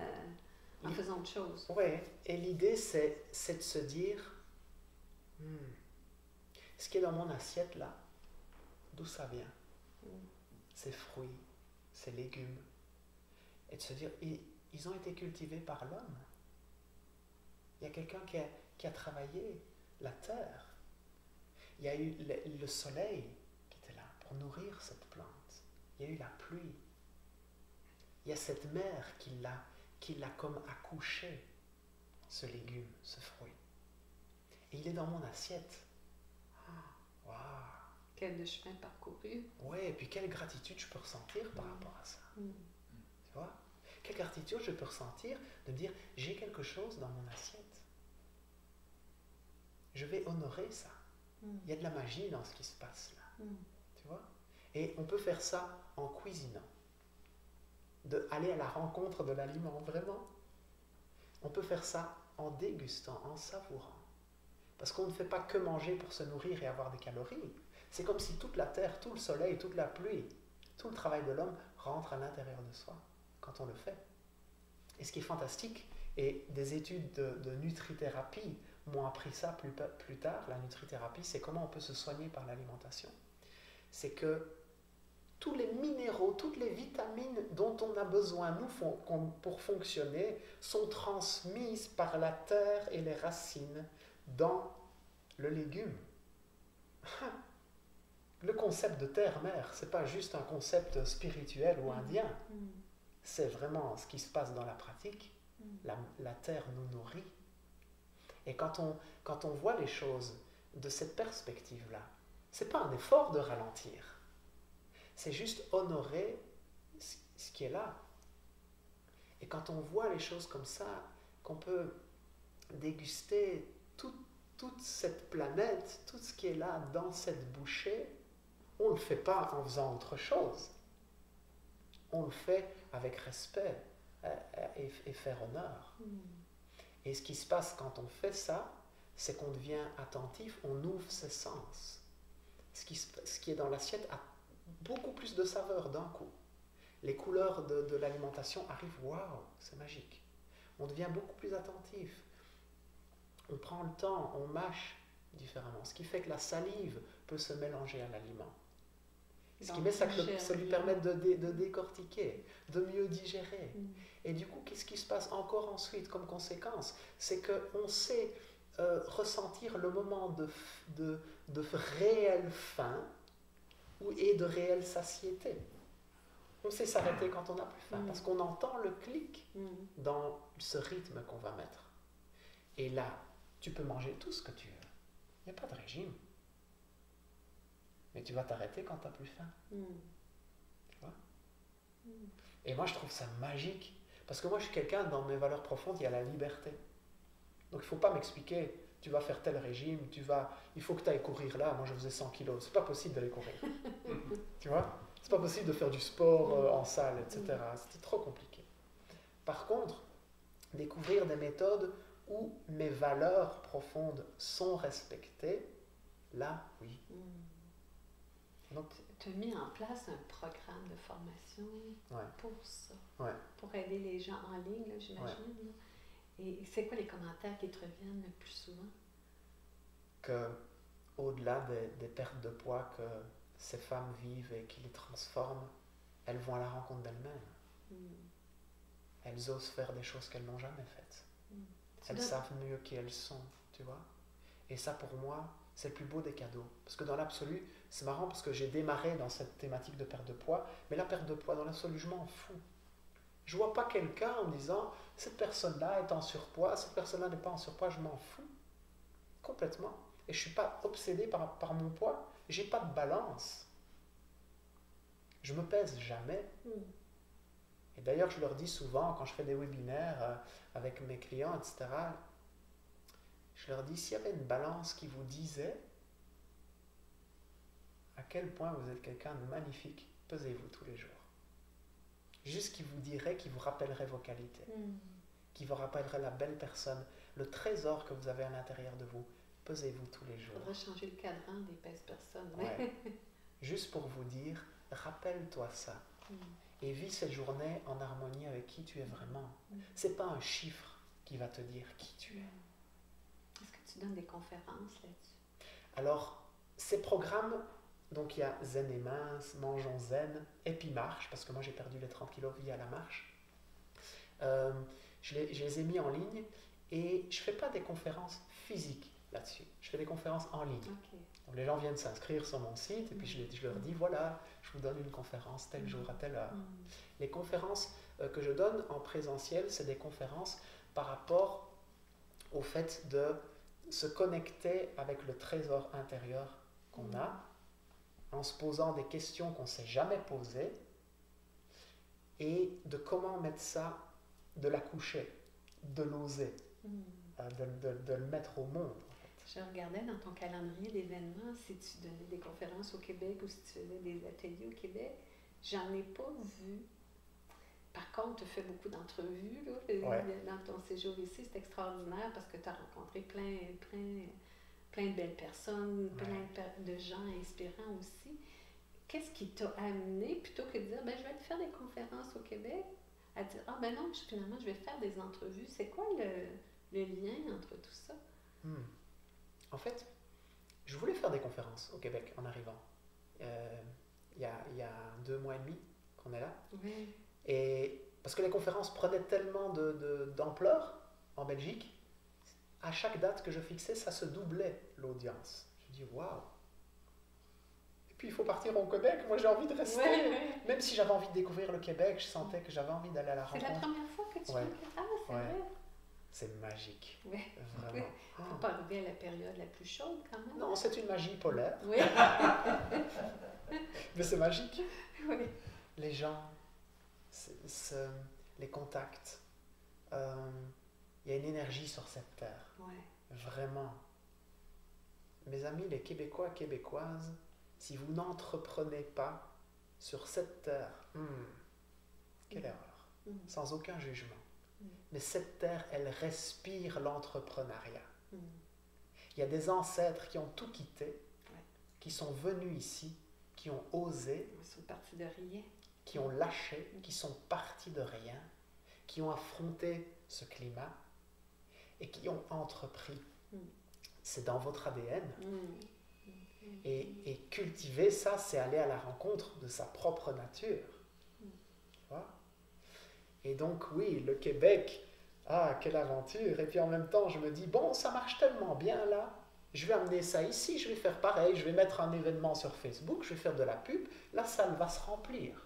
en faisant autre chose. Ouais. Et l'idée, c'est de se dire, ce qui est dans mon assiette là, d'où ça vient? Ces fruits, ces légumes. Et de se dire, ils ont été cultivés par l'homme. Il y a quelqu'un qui a travaillé la terre. Il y a eu le soleil qui était là pour nourrir cette plante. Il y a eu la pluie. Il y a cette mère qui l'a comme accouché, ce légume, ce fruit. Et il est dans mon assiette. Waouh! Quel chemin parcouru. Ouais, et puis quelle gratitude je peux ressentir par rapport à ça. Tu vois? Quelle gratitude je peux ressentir de me dire, j'ai quelque chose dans mon assiette. Je vais honorer ça. Il y a de la magie dans ce qui se passe là. Tu vois? Et on peut faire ça en cuisinant. Aller à la rencontre de l'aliment, vraiment. On peut faire ça en dégustant, en savourant. Parce qu'on ne fait pas que manger pour se nourrir et avoir des calories. C'est comme si toute la terre, tout le soleil, toute la pluie, tout le travail de l'homme rentre à l'intérieur de soi quand on le fait. Et ce qui est fantastique, et des études de nutrithérapie m'ont appris ça plus tard, la nutrithérapie, c'est comment on peut se soigner par l'alimentation. C'est que tous les minéraux, toutes les vitamines dont on a besoin, nous, pour fonctionner, sont transmises par la terre et les racines dans le légume. Le concept de terre-mère, ce n'est pas juste un concept spirituel ou indien. C'est vraiment ce qui se passe dans la pratique. La terre nous nourrit. Et quand on voit les choses de cette perspective-là, ce n'est pas un effort de ralentir. C'est juste honorer ce qui est là. Et quand on voit les choses comme ça, qu'on peut déguster toute cette planète, tout ce qui est là dans cette bouchée, on ne le fait pas en faisant autre chose. On le fait avec respect et faire honneur. Et ce qui se passe quand on fait ça, c'est qu'on devient attentif, on ouvre ses sens. Ce qui est dans l'assiette a beaucoup plus de saveur d'un coup. Les couleurs de l'alimentation arrivent, waouh, c'est magique. On devient beaucoup plus attentif. On prend le temps, on mâche différemment. Ce qui fait que la salive peut se mélanger à l'aliment. Ce qui fait que ça lui permet de décortiquer, de mieux digérer. Et du coup, qu'est-ce qui se passe encore ensuite comme conséquence? C'est qu'on sait ressentir le moment de réelle faim et de réelle satiété. On sait s'arrêter quand on n'a plus faim, parce qu'on entend le clic dans ce rythme qu'on va mettre. Et là, tu peux manger tout ce que tu veux. Il n'y a pas de régime. Mais tu vas t'arrêter quand tu n'as plus faim. Tu vois? Et moi, je trouve ça magique. Parce que moi, je suis quelqu'un, dans mes valeurs profondes, il y a la liberté. Donc, il ne faut pas m'expliquer, tu vas faire tel régime, il faut que tu ailles courir là. Moi, je faisais 100 kilos. C'est pas possible d'aller courir. Tu vois? C'est pas possible de faire du sport en salle, etc. C'était trop compliqué. Par contre, découvrir des méthodes où mes valeurs profondes sont respectées, là, oui. Donc, tu as mis en place un programme de formation pour ça, pour aider les gens en ligne, là, j'imagine. Ouais. Et c'est quoi les commentaires qui te reviennent le plus souvent? Au-delà des pertes de poids que ces femmes vivent et qui les transforment, elles vont à la rencontre d'elles-mêmes. Elles osent faire des choses qu'elles n'ont jamais faites. Elles savent mieux qui elles sont, tu vois. Et ça, pour moi, c'est le plus beau des cadeaux. Parce que dans l'absolu, c'est marrant parce que j'ai démarré dans cette thématique de perte de poids, mais la perte de poids, dans l'absolu, je m'en fous. Je ne vois pas quelqu'un en me disant, cette personne-là est en surpoids, cette personne-là n'est pas en surpoids, je m'en fous. Complètement. Et je ne suis pas obsédé par mon poids. Je n'ai pas de balance. Je ne me pèse jamais. Et d'ailleurs, je leur dis souvent, quand je fais des webinaires avec mes clients, etc., je leur dis, s'il y avait une balance qui vous disait à quel point vous êtes quelqu'un de magnifique, pesez-vous tous les jours. juste qui vous dirait, qui vous rappellerait vos qualités, qui vous rappellerait la belle personne, le trésor que vous avez à l'intérieur de vous. Pesez-vous tous les jours. Il faudrait changer le cadran des belles personnes. Ouais. Juste pour vous dire, rappelle-toi ça. Et vis cette journée en harmonie avec qui tu es vraiment. C'est pas un chiffre qui va te dire qui tu es. Est-ce que tu donnes des conférences là-dessus? Alors, ces programmes, donc il y a Zen et mince, Mangeons Zen, et puis Marche, parce que moi j'ai perdu les 30 kilos via la marche. Je les ai mis en ligne et je fais pas des conférences physiques là-dessus. Je fais des conférences en ligne. Okay. Donc les gens viennent s'inscrire sur mon site et puis je leur dis voilà, je vous donne une conférence tel jour à telle heure. Les conférences que je donne en présentiel, c'est des conférences par rapport au fait de se connecter avec le trésor intérieur qu'on a, en se posant des questions qu'on ne s'est jamais posées, et de comment mettre ça, de l'accoucher, de l'oser, de le mettre au monde. Je regardais dans ton calendrier d'événements si tu donnais des conférences au Québec ou si tu faisais des ateliers au Québec. J'en ai pas vu. Par contre, tu fais beaucoup d'entrevues là, dans ton séjour ici. C'est extraordinaire parce que tu as rencontré plein de belles personnes, plein de gens inspirants aussi. Qu'est-ce qui t'a amené, plutôt que de dire je vais aller faire des conférences au Québec, à dire non, finalement, je vais faire des entrevues. C'est quoi le lien entre tout ça? En fait, je voulais faire des conférences au Québec en arrivant. Il y a 2 mois et demi qu'on est là. Oui. Et parce que les conférences prenaient tellement d'ampleur en Belgique, à chaque date que je fixais, ça se doublait l'audience. Je dis waouh! Et puis il faut partir au Québec, moi j'ai envie de rester. Ouais. Même si j'avais envie de découvrir le Québec, je sentais que j'avais envie d'aller à la rencontre. C'est la première fois que tu fais c'est vrai? C'est magique. Oui. Vraiment. Il ne faut pas arriver à la période la plus chaude quand même. Non, c'est une magie polaire. Oui. Mais c'est magique. Oui. Les gens, les contacts. Il y a une énergie sur cette terre. Ouais. Vraiment. Mes amis, les Québécois, Québécoises, si vous n'entreprenez pas sur cette terre, quelle erreur. Sans aucun jugement. Mais cette terre, elle respire l'entrepreneuriat. Il y a des ancêtres qui ont tout quitté, qui sont venus ici, qui ont osé, Ils sont partis de rien. qui ont lâché, qui sont partis de rien, qui ont affronté ce climat et qui ont entrepris. C'est dans votre ADN. Et cultiver ça, c'est aller à la rencontre de sa propre nature. Tu vois? Et donc oui, le Québec, quelle aventure. Et puis en même temps, je me dis, bon, ça marche tellement bien là, je vais amener ça ici, je vais faire pareil, je vais mettre un événement sur Facebook, je vais faire de la pub, la salle va se remplir.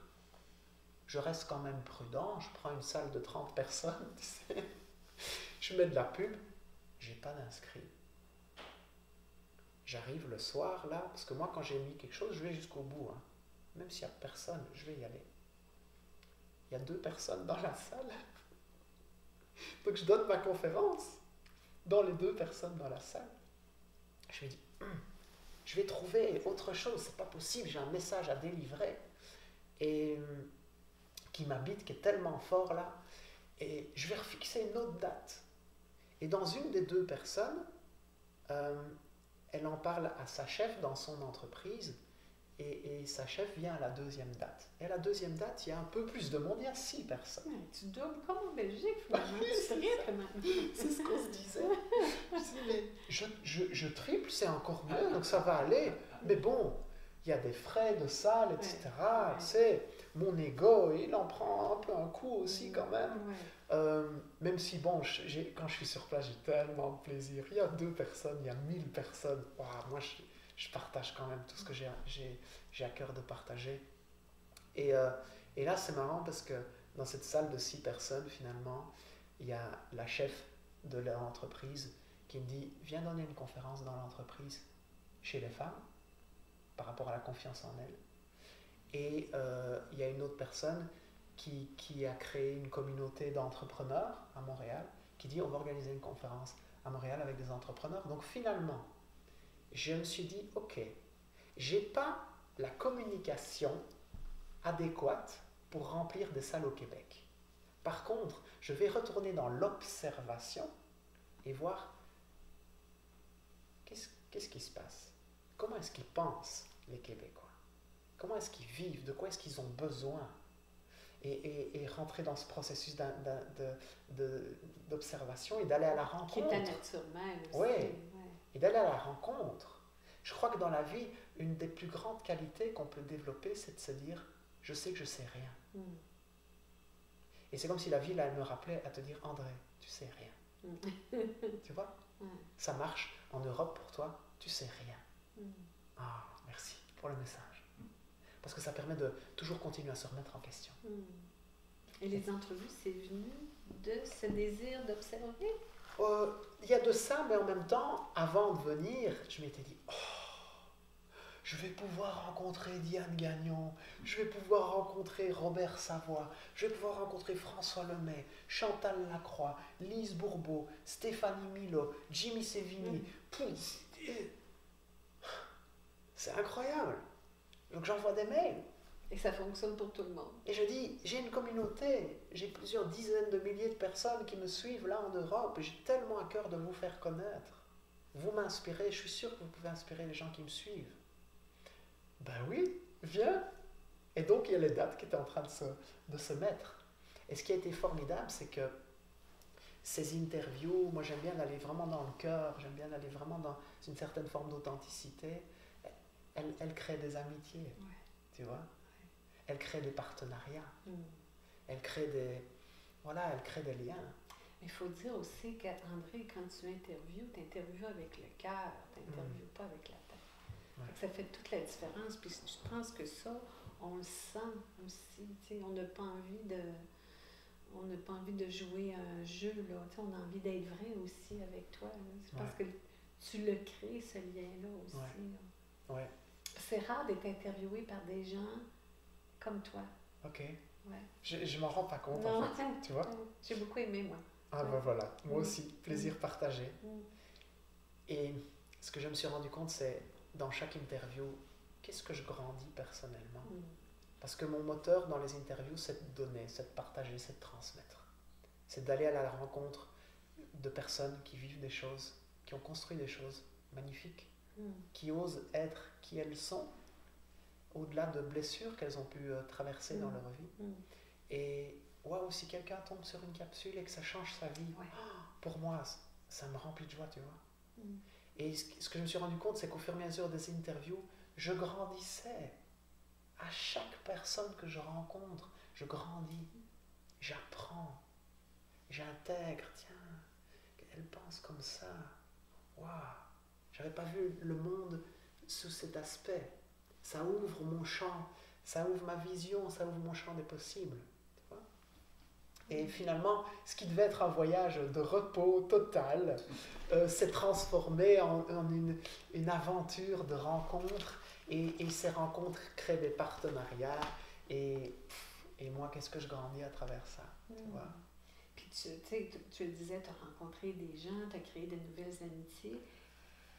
Je reste quand même prudent, je prends une salle de 30 personnes, tu sais. Je mets de la pub, j'ai pas d'inscrits. J'arrive le soir là, parce que moi quand j'ai mis quelque chose, je vais jusqu'au bout. Hein. Même s'il n'y a personne, je vais y aller. Il y a 2 personnes dans la salle. Donc je donne ma conférence dans les 2 personnes dans la salle. Je me dis, je vais trouver autre chose, c'est pas possible, j'ai un message à délivrer. Et qui m'habite, qui est tellement fort là. Et je vais refixer une autre date. Et dans une des 2 personnes, elle en parle à sa chef dans son entreprise. Et sa chef vient à la 2e date. Et à la 2e date, il y a un peu plus de monde, il y a 6 personnes. Ouais, tu doubles comme en Belgique, finalement. C'est ce qu'on se disait. Je disais, mais je triple, c'est encore mieux, donc ça va aller. Mais bon, il y a des frais de salle, etc. Tu sais, mon ego, il en prend un peu un coup aussi quand même. Même si, bon, quand je suis sur place, j'ai tellement de plaisir. Il y a 2 personnes, il y a 1000 personnes. Wow, moi, je partage quand même tout ce que j'ai à cœur de partager. Et là, c'est marrant parce que dans cette salle de 6 personnes, finalement, il y a la chef de l'entreprise qui me dit « Viens donner une conférence dans l'entreprise chez les femmes par rapport à la confiance en elles. » Et il y a une autre personne qui a créé une communauté d'entrepreneurs à Montréal qui dit « On va organiser une conférence à Montréal avec des entrepreneurs. » Donc finalement, je me suis dit, ok, j'ai pas la communication adéquate pour remplir des salles au Québec. Par contre, je vais retourner dans l'observation et voir qu'est-ce qui se passe. Comment est-ce qu'ils pensent, les Québécois? Comment est-ce qu'ils vivent? De quoi est-ce qu'ils ont besoin? Et rentrer dans ce processus d'observation et d'aller à la rencontre. Qui est ta nature même aussi. Oui, et d'aller à la rencontre. Je crois que dans la vie, une des plus grandes qualités qu'on peut développer, c'est de se dire « je sais que je sais rien ». Et c'est comme si la vie, là, elle me rappelait à te dire « André, tu sais rien ». Tu vois? Ça marche en Europe pour toi, tu sais rien. Ah, merci pour le message. Parce que ça permet de toujours continuer à se remettre en question. Et les entrevues, c'est venu de ce désir d'observer? Il y a de ça, mais en même temps, avant de venir, je m'étais dit, oh, je vais pouvoir rencontrer Diane Gagnon, je vais pouvoir rencontrer Robert Savoie, je vais pouvoir rencontrer François Lemay, Chantal Lacroix, Lise Bourbeau, Stéphanie Milo, Jimmy Sévigny. C'est incroyable. Donc j'envoie des mails. Et ça fonctionne pour tout le monde. Et je dis, j'ai une communauté, j'ai plusieurs dizaines de milliers de personnes qui me suivent là en Europe, et j'ai tellement à cœur de vous faire connaître. Vous m'inspirez, je suis sûr que vous pouvez inspirer les gens qui me suivent. Ben oui, viens. Et donc il y a les dates qui étaient en train de se mettre. Et ce qui a été formidable, c'est que ces interviews, moi j'aime bien aller vraiment dans le cœur, j'aime bien aller vraiment dans une certaine forme d'authenticité. Elle crée des amitiés, tu vois. Elle crée des partenariats. Elle crée des liens. Mais il faut dire aussi qu'André, quand tu interviews avec le cœur, tu n'interviews pas avec la tête. Ça fait toute la différence. Puis je pense que ça, on le sent aussi. On n'a pas envie de jouer à un jeu. Là. On a envie d'être vrai aussi avec toi. Je pense que tu le crées, ce lien-là aussi. Ouais. C'est rare d'être interviewé par des gens comme toi. Ok. Je m'en rends pas compte, non. en fait. Tu vois? J'ai beaucoup aimé, moi. Ah ben voilà, moi aussi, plaisir partagé. Et ce que je me suis rendu compte, c'est dans chaque interview, qu'est-ce que je grandis personnellement? Parce que mon moteur dans les interviews, c'est de donner, c'est de partager, c'est de transmettre. C'est d'aller à la rencontre de personnes qui vivent des choses, qui ont construit des choses magnifiques, qui osent être qui elles sont, au-delà de blessures qu'elles ont pu traverser dans leur vie. Et waouh, si quelqu'un tombe sur une capsule et que ça change sa vie, pour moi, ça me remplit de joie, tu vois. Et ce que je me suis rendu compte, c'est qu'au fur et à mesure des interviews, je grandissais. À chaque personne que je rencontre, je grandis, j'apprends, j'intègre, tiens, elle pense comme ça. Waouh, j'avais pas vu le monde sous cet aspect. Ça ouvre mon champ, ça ouvre ma vision, ça ouvre mon champ des possibles. Tu vois? Et finalement, ce qui devait être un voyage de repos total s'est transformé en une aventure de rencontres. Et ces rencontres créent des partenariats. Et moi, qu'est-ce que je grandis à travers ça? Tu vois? Puis tu le disais, tu as rencontré des gens, tu as créé de nouvelles amitiés.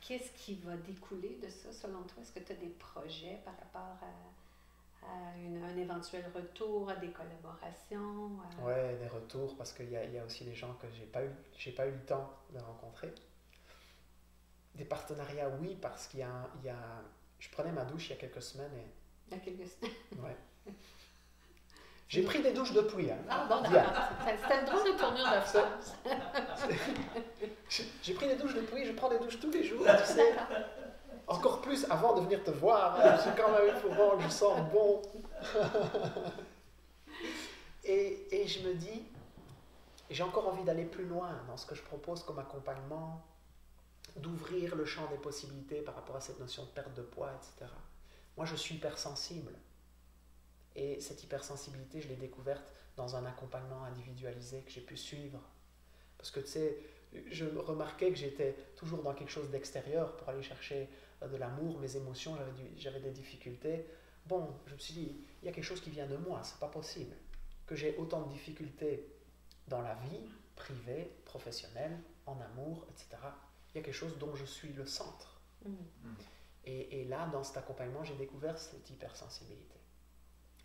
Qu'est-ce qui va découler de ça, selon toi? Est-ce que tu as des projets par rapport à un éventuel retour, à des collaborations? Oui, des retours, parce qu'il y a aussi des gens que j'ai pas eu le temps de rencontrer. Des partenariats, oui, parce qu'il y a je prenais ma douche il y a quelques semaines. Il y a quelques semaines? Ouais. J'ai pris des douches depuis. Hein. Ah bon, d'accord. C'était une drôle de tournure de phrase. J'ai pris des douches depuis, je prends des douches tous les jours, tu sais. Encore plus avant de venir te voir. Hein. J'ai quand même il faut voir que je sors bon. Et je me dis, j'ai encore envie d'aller plus loin dans ce que je propose comme accompagnement, d'ouvrir le champ des possibilités par rapport à cette notion de perte de poids, etc. Moi, je suis hypersensible. Et cette hypersensibilité, je l'ai découverte dans un accompagnement individualisé que j'ai pu suivre. Parce que, tu sais, je remarquais que j'étais toujours dans quelque chose d'extérieur pour aller chercher de l'amour, mes émotions, j'avais des difficultés. Bon, je me suis dit, il y a quelque chose qui vient de moi, c'est pas possible. Que j'ai autant de difficultés dans la vie, privée, professionnelle, en amour, etc. Il y a quelque chose dont je suis le centre. Et là, dans cet accompagnement, j'ai découvert cette hypersensibilité.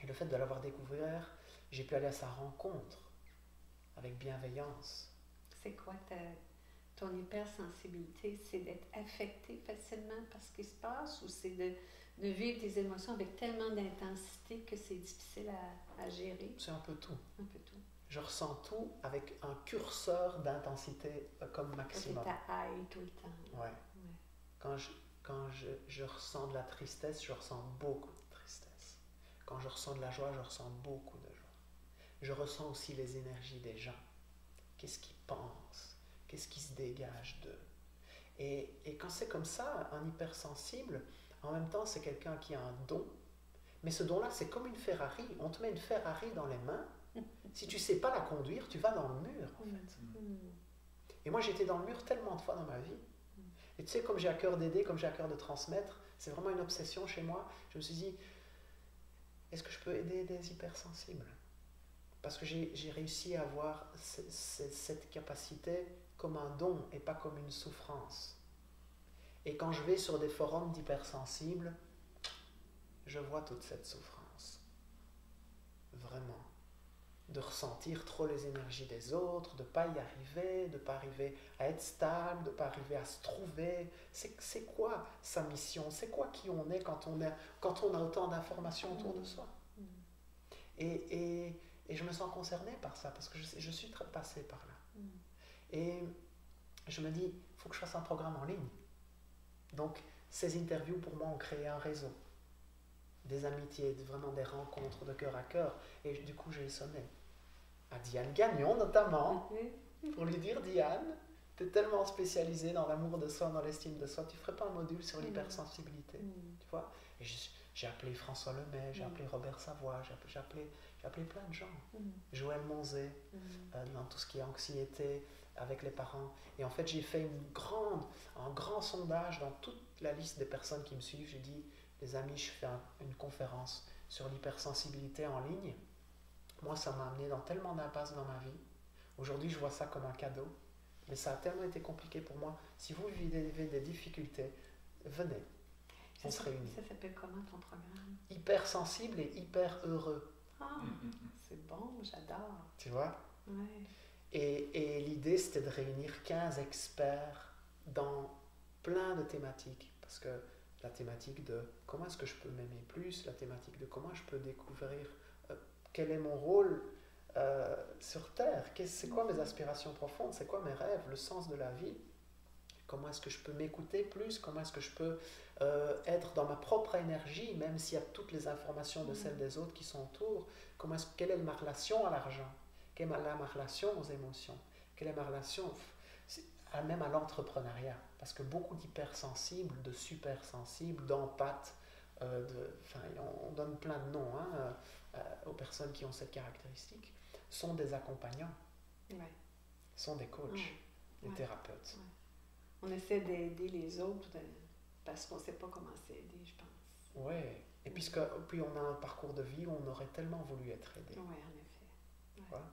Et le fait de l'avoir découvert, j'ai pu aller à sa rencontre avec bienveillance. C'est quoi ton hypersensibilité? C'est d'être affecté facilement par ce qui se passe ou c'est de vivre des émotions avec tellement d'intensité que c'est difficile à gérer? C'est un peu tout. Un peu tout. Je ressens tout avec un curseur d'intensité comme maximum. C'est ta high tout le temps. Ouais. Quand je ressens de la tristesse, je ressens beaucoup de tristesse. Quand je ressens de la joie, je ressens beaucoup de joie. Je ressens aussi les énergies des gens. Qu'est-ce qu'ils pensent? Qu'est-ce qui se dégage d'eux? Et quand c'est comme ça, un hypersensible, en même temps, c'est quelqu'un qui a un don. Mais ce don-là, c'est comme une Ferrari. On te met une Ferrari dans les mains. Si tu ne sais pas la conduire, tu vas dans le mur, en fait. Et moi, j'étais dans le mur tellement de fois dans ma vie. Et tu sais, comme j'ai à cœur d'aider, comme j'ai à cœur de transmettre, c'est vraiment une obsession chez moi. Je me suis dit, est-ce que je peux aider des hypersensibles? Parce que j'ai réussi à avoir cette capacité comme un don et pas comme une souffrance. Et quand je vais sur des forums d'hypersensibles, je vois toute cette souffrance. Vraiment. De ressentir trop les énergies des autres, de ne pas y arriver, de ne pas arriver à être stable, de ne pas arriver à se trouver. C'est quoi sa mission? C'est quoi qui on est quand on a autant d'informations autour de soi? Et je me sens concernée par ça, parce que je suis passée par là. Et je me dis, il faut que je fasse un programme en ligne. Donc, ces interviews, pour moi, ont créé un réseau. Des amitiés, vraiment des rencontres de cœur à cœur. Et du coup, j'ai sonné à Diane Gagnon, notamment, pour lui dire, Diane, tu es tellement spécialisée dans l'amour de soi, dans l'estime de soi, tu ne ferais pas un module sur l'hypersensibilité, tu vois? Et j'ai appelé François Lemay, j'ai appelé Robert Savoie, j'ai appelé plein de gens. Joël Monzé, dans tout ce qui est anxiété avec les parents. Et en fait, j'ai fait un grand sondage dans toute la liste des personnes qui me suivent. J'ai dit, les amis, je fais une conférence sur l'hypersensibilité en ligne. Moi, ça m'a amené dans tellement d'impasses dans ma vie. Aujourd'hui, je vois ça comme un cadeau. Mais ça a tellement été compliqué pour moi. Si vous vivez des difficultés, venez. On se réunit. Ça s'appelle comment ton programme? Hypersensible et hyper heureux. Ah, c'est bon, j'adore. Tu vois? Ouais. Et l'idée, c'était de réunir 15 experts dans plein de thématiques. Parce que la thématique de comment est-ce que je peux m'aimer plus, la thématique de comment je peux découvrir quel est mon rôle sur Terre, c'est quoi mes aspirations profondes, c'est quoi mes rêves, le sens de la vie, comment est-ce que je peux m'écouter plus, comment est-ce que je peux être dans ma propre énergie, même s'il y a toutes les informations de celles des autres qui sont autour, quelle est ma relation à l'argent, quelle est ma relation aux émotions, quelle est ma relation même à l'entrepreneuriat, parce que beaucoup d'hypersensibles, de supersensibles, d'empathes, on donne plein de noms aux personnes qui ont cette caractéristique, sont des accompagnants, sont des coachs, des thérapeutes. On essaie d'aider les autres parce qu'on ne sait pas comment s'aider, je pense. Oui, et puis on a un parcours de vie où on aurait tellement voulu être aidé. Oui, en effet. Voilà.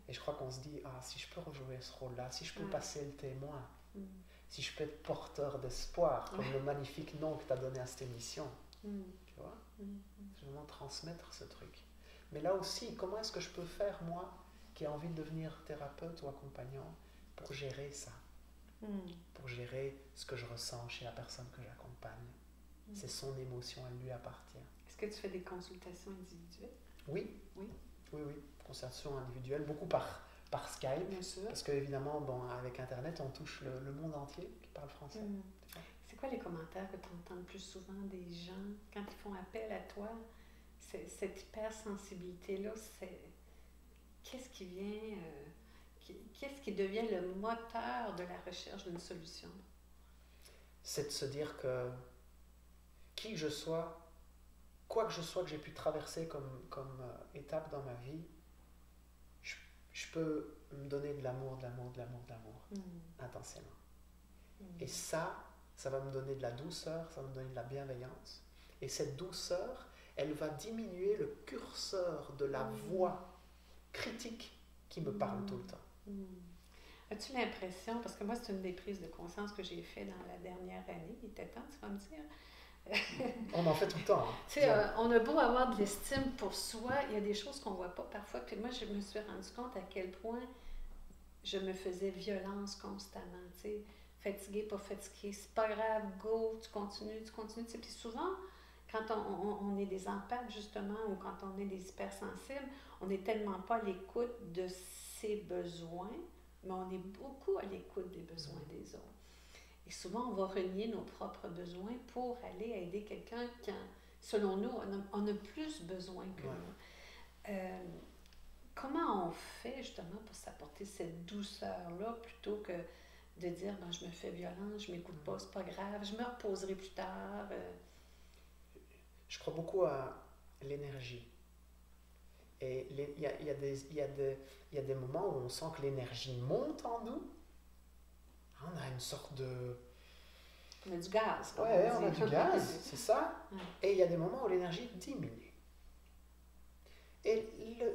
Et je crois qu'on se dit, si je peux rejouer ce rôle-là, si je peux passer le témoin, si je peux être porteur d'espoir, comme le magnifique nom que tu as donné à cette émission, tu vois, je vais vraiment transmettre ce truc. Mais là aussi, comment est-ce que je peux faire, moi, qui ai envie de devenir thérapeute ou accompagnant, pour gérer ça, pour gérer ce que je ressens chez la personne que j'accompagne. C'est son émotion, elle lui appartient. Est-ce que tu fais des consultations individuelles? Oui. Consultations individuelles, beaucoup par Skype. Bien sûr. Parce qu'évidemment, avec Internet, on touche le monde entier qui parle français. C'est quoi les commentaires que tu entends le plus souvent des gens quand ils font appel à toi? Cette hypersensibilité-là, qu'est-ce qui vient, qu'est-ce qui devient le moteur de la recherche d'une solution? C'est de se dire que qui que je sois, quoi que je sois que j'ai pu traverser comme étape dans ma vie, je peux me donner de l'amour, intensément. Et ça va me donner de la douceur, ça va me donner de la bienveillance. Et cette douceur, elle va diminuer le curseur de la voix critique qui me parle tout le temps. As-tu l'impression, parce que moi c'est une des prises de conscience que j'ai fait dans la dernière année, il était temps, tu vas me dire, On en fait tout le temps. Hein. Tu sais, on a beau avoir de l'estime pour soi, il y a des choses qu'on ne voit pas parfois. Puis moi, je me suis rendu compte à quel point je me faisais violence constamment. Tu sais, fatiguée, pas fatiguée, c'est pas grave, go, tu continues, tu continues. Tu sais, puis souvent, quand on est des empathes, justement, ou quand on est des hypersensibles, on n'est tellement pas à l'écoute de ses besoins, mais on est beaucoup à l'écoute des besoins des autres. Et souvent, on va renier nos propres besoins pour aller aider quelqu'un qui, selon nous, on a plus besoin que nous. Comment on fait justement pour s'apporter cette douceur-là plutôt que de dire ben, je me fais violence, je m'écoute pas, c'est pas grave, je me reposerai plus tard. Je crois beaucoup à l'énergie. Et il y a des moments où on sent que l'énergie monte en nous. On a une sorte de... On a du gaz. Ouais, on a du gaz, c'est ça. Ouais. Et il y a des moments où l'énergie diminue. Et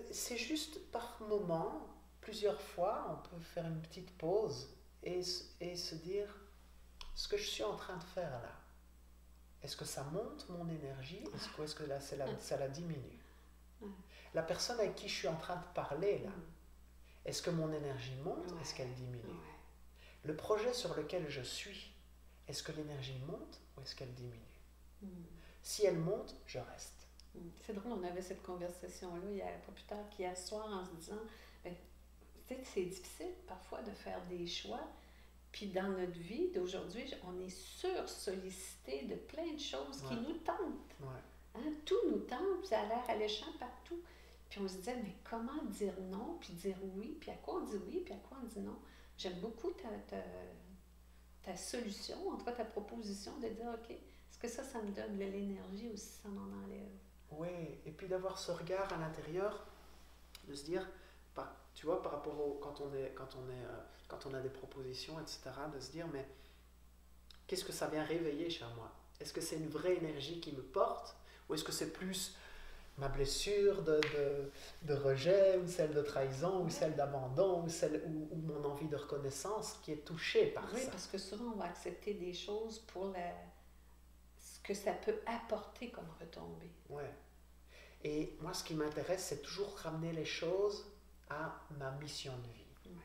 c'est juste par moment, plusieurs fois, on peut faire une petite pause et se dire ce que je suis en train de faire là. Est-ce que ça monte mon énergie ou est-ce que là, ça la diminue? La personne avec qui je suis en train de parler là, est-ce que mon énergie monte? Est-ce qu'elle diminue? Le projet sur lequel je suis, est-ce que l'énergie monte ou est-ce qu'elle diminue? Si elle monte, je reste. C'est drôle, on avait cette conversation-là il y a pas plus tard qu'hier soir en se disant, peut-être c'est difficile parfois de faire des choix, puis dans notre vie d'aujourd'hui, on est sursollicité de plein de choses qui nous tentent. Hein? Tout nous tente, ça a l'air alléchant partout. Puis on se disait, mais comment dire non, puis dire oui, puis à quoi on dit oui, puis à quoi on dit non? J'aime beaucoup ta solution, en tout cas ta proposition de dire, OK, est-ce que ça me donne de l'énergie ou si ça m'en enlève? Oui, et puis d'avoir ce regard à l'intérieur, de se dire, tu vois, par rapport quand on a des propositions, etc., de se dire, mais qu'est-ce que ça vient réveiller chez moi? Est-ce que c'est une vraie énergie qui me porte ou est-ce que c'est plus ma blessure de rejet ou celle de trahison ou celle d'abandon ou mon envie de reconnaissance qui est touchée par ça? Oui, parce que souvent on va accepter des choses pour ce que ça peut apporter comme retombée. Ouais. Et moi, ce qui m'intéresse, c'est toujours ramener les choses à ma mission de vie. Ouais.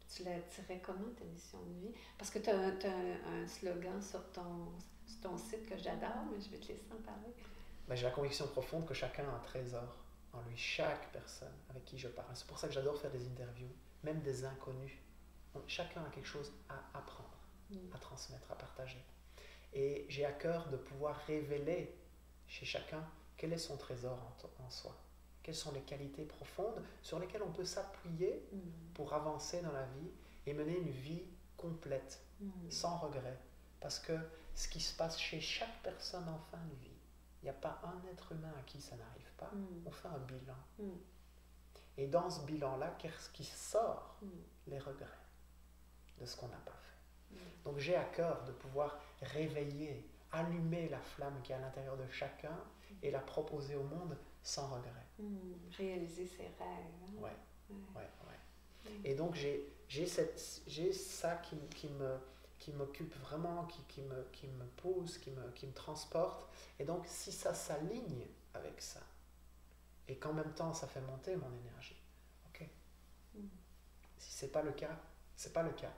Tu la dirais comment, ta mission de vie? Parce que tu as un slogan sur ton site que j'adore, mais je vais te laisser en parler. Ben, j'ai la conviction profonde que chacun a un trésor en lui, chaque personne avec qui je parle. C'est pour ça que j'adore faire des interviews, même des inconnus. Chacun a quelque chose à apprendre, à transmettre, à partager. Et j'ai à cœur de pouvoir révéler chez chacun quel est son trésor en soi. Quelles sont les qualités profondes sur lesquelles on peut s'appuyer pour avancer dans la vie et mener une vie complète, sans regret. Parce que ce qui se passe chez chaque personne en fin de vie, il n'y a pas un être humain à qui ça n'arrive pas. On fait un bilan. Et dans ce bilan-là, qu'est-ce qui sort? Les regrets de ce qu'on n'a pas fait. Donc j'ai à cœur de pouvoir réveiller, allumer la flamme qui est à l'intérieur de chacun et la proposer au monde sans regret. Réaliser ses rêves. Hein? Ouais. Et donc j'ai ça qui m'occupe vraiment, qui me pousse, qui me transporte. Et donc, si ça s'aligne avec ça, et qu'en même temps, ça fait monter mon énergie, ok. Si c'est pas le cas, c'est pas le cas.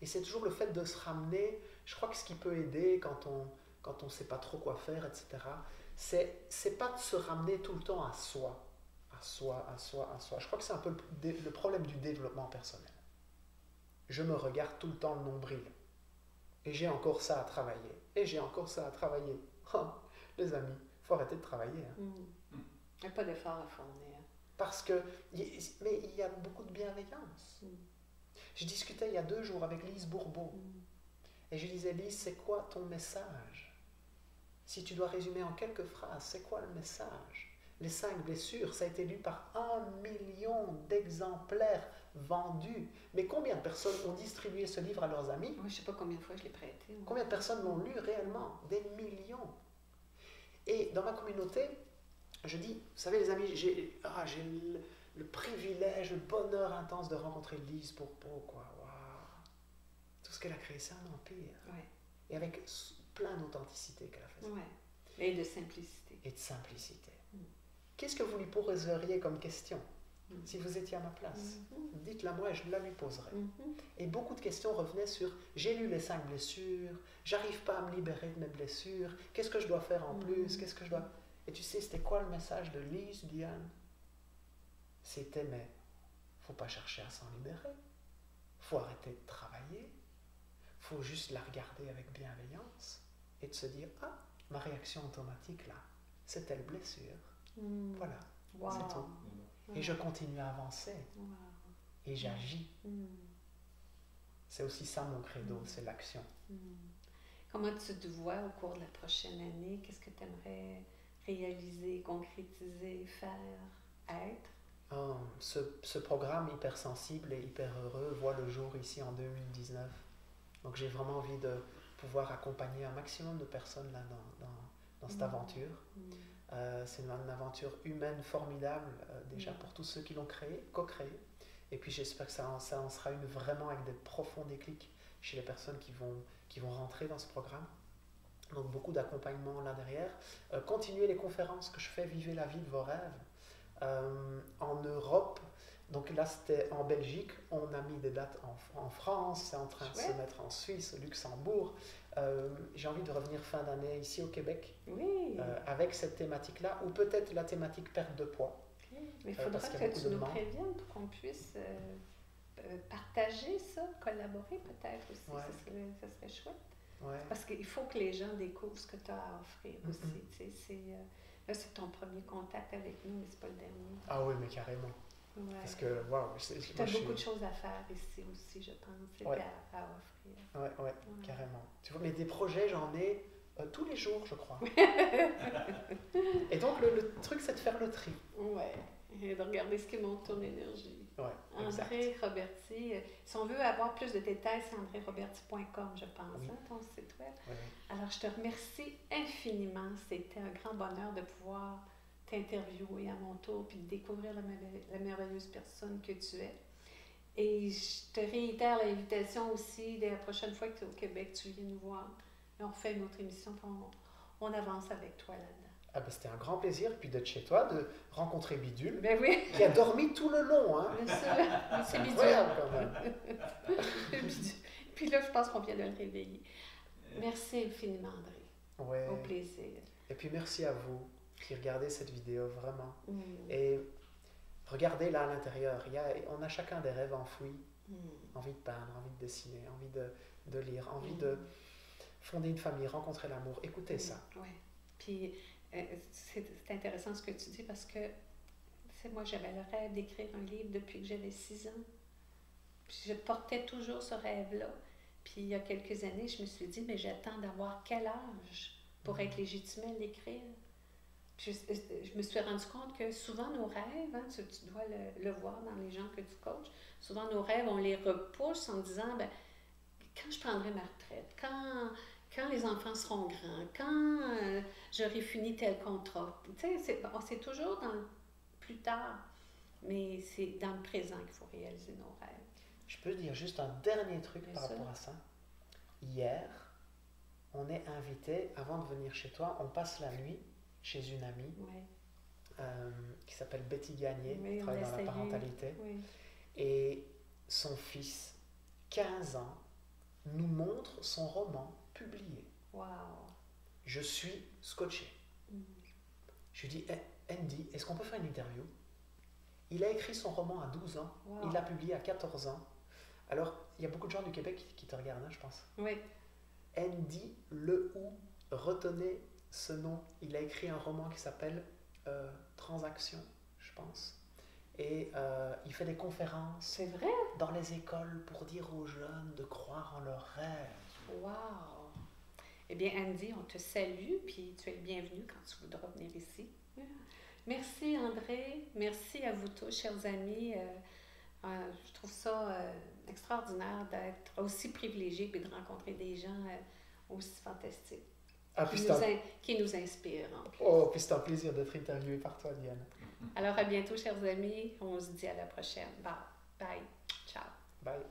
Et c'est toujours le fait de se ramener, je crois que ce qui peut aider quand on sait pas trop quoi faire, etc., c'est pas de se ramener tout le temps à soi. Je crois que c'est un peu le problème du développement personnel. Je me regarde tout le temps le nombril. Et j'ai encore ça à travailler. Oh, les amis, il faut arrêter de travailler. Il n'y a pas d'effort à fournir. Parce que, mais il y a beaucoup de bienveillance. Je discutais il y a 2 jours avec Lise Bourbeau. Et je disais, Lise, c'est quoi ton message? Si tu dois résumer en quelques phrases, c'est quoi le message? Les 5 blessures, ça a été lu par 1 million d'exemplaires vendus. Mais combien de personnes ont distribué ce livre à leurs amis? Je ne sais pas combien de fois je l'ai prêté. Combien de personnes l'ont lu réellement? Des millions. Et dans ma communauté, je dis, vous savez les amis, j'ai le privilège, le bonheur intense de rencontrer Lise Bourbeau, quoi. Wow. Tout ce qu'elle a créé, c'est un empire. Ouais. Et avec plein d'authenticité qu'elle faisait. Ouais. Et de simplicité. Et de simplicité. Qu'est-ce que vous lui poseriez comme question si vous étiez à ma place? Dites-la moi et je la lui poserai. Et beaucoup de questions revenaient sur j'ai lu les 5 blessures, j'arrive pas à me libérer de mes blessures, qu'est-ce que je dois faire en plus, qu'est-ce que je dois... Et tu sais, c'était quoi le message de Lise, Diane? C'était, mais faut pas chercher à s'en libérer, faut arrêter de travailler, faut juste la regarder avec bienveillance et de se dire, ah, ma réaction automatique là, c'est telle blessure. Voilà, c'est tout. Et je continue à avancer. Et j'agis. C'est aussi ça mon credo, c'est l'action. Comment tu te vois au cours de la prochaine année? Qu'est-ce que tu aimerais réaliser, concrétiser, faire, être? Ce programme hypersensible et hyper heureux voit le jour ici en 2019. Donc j'ai vraiment envie de pouvoir accompagner un maximum de personnes là dans cette aventure. C'est une aventure humaine formidable déjà pour tous ceux qui l'ont co-créé. Et puis j'espère que ça en sera une vraiment avec des profonds déclics chez les personnes qui vont rentrer dans ce programme. Donc beaucoup d'accompagnement là derrière. Continuez les conférences que je fais, vivez la vie de vos rêves. En Europe, donc là c'était en Belgique, on a mis des dates en France, c'est en train de se mettre en Suisse, au Luxembourg. J'ai envie de revenir fin d'année ici au Québec avec cette thématique-là, ou peut-être la thématique perte de poids. Mais il faudra que tu nous préviennes pour qu'on puisse partager ça, collaborer peut-être aussi, ça serait chouette. Parce qu'il faut que les gens découvrent ce que tu as à offrir aussi. Là, c'est ton premier contact avec nous, mais c'est pas le dernier. Ah oui, mais carrément. Parce que, waouh, tu as beaucoup de choses à faire ici aussi, je pense, à offrir. Oui, carrément. Tu vois, mais des projets, j'en ai tous les jours, je crois. Et donc, le truc, c'est de faire le tri. Et de regarder ce qui monte ton énergie. André Roberti, si on veut avoir plus de détails, c'est andréroberti.com, je pense, ton site web. Alors, je te remercie infiniment. C'était un grand bonheur de pouvoir t'interviewer à mon tour puis de découvrir la merveilleuse personne que tu es. Et je te réitère l'invitation aussi, dès la prochaine fois que tu es au Québec, tu viens nous voir. Et on refait une autre émission, puis on avance avec toi là-dedans. Ah ben c'était un grand plaisir, puis d'être chez toi, de rencontrer Bidule, qui a dormi tout le long. Hein. C'est Bidule. Quand même. Puis là, je pense qu'on vient de le réveiller. Merci infiniment, André. Au plaisir. Et puis merci à vous qui regardez cette vidéo, vraiment. Et regardez là à l'intérieur, on a chacun des rêves enfouis. Envie de peindre, envie de dessiner, envie de lire, envie de fonder une famille, rencontrer l'amour. Écoutez ça. Puis c'est intéressant ce que tu dis parce que moi j'avais le rêve d'écrire un livre depuis que j'avais 6 ans. Puis je portais toujours ce rêve-là. Puis il y a quelques années, je me suis dit, mais j'attends d'avoir quel âge pour être légitimée à l'écrire? Je me suis rendu compte que souvent nos rêves, tu dois le voir dans les gens que tu coaches, souvent nos rêves, on les repousse en disant, ben, quand je prendrai ma retraite, quand les enfants seront grands, quand j'aurai fini tel contrat. Tu sais, c'est toujours dans le plus tard, mais c'est dans le présent qu'il faut réaliser nos rêves. Je peux dire juste un dernier truc par rapport à ça. Hier, on est invité, avant de venir chez toi, on passe la nuit chez une amie qui s'appelle Betty Gagné, qui travaille dans la parentalité. Et son fils, 15 ans, nous montre son roman publié. Je suis scotché. Je lui dis, Andy, est-ce qu'on peut faire une interview? Il a écrit son roman à 12 ans, il l'a publié à 14 ans. Alors, il y a beaucoup de gens du Québec qui te regardent, je pense. Andy Lehoux, retenez ce nom. Il a écrit un roman qui s'appelle Transaction, je pense. Et il fait des conférences dans les écoles pour dire aux jeunes de croire en leurs rêves. Eh bien, Andy, on te salue, puis tu es le bienvenu quand tu voudras venir ici. Merci, André. Merci à vous tous, chers amis. Je trouve ça extraordinaire d'être aussi privilégié et de rencontrer des gens aussi fantastiques qui nous inspirent. Puis c'est un plaisir d'être interviewé par toi, Diane. Alors, à bientôt, chers amis. On se dit à la prochaine. Bye. Ciao. Bye.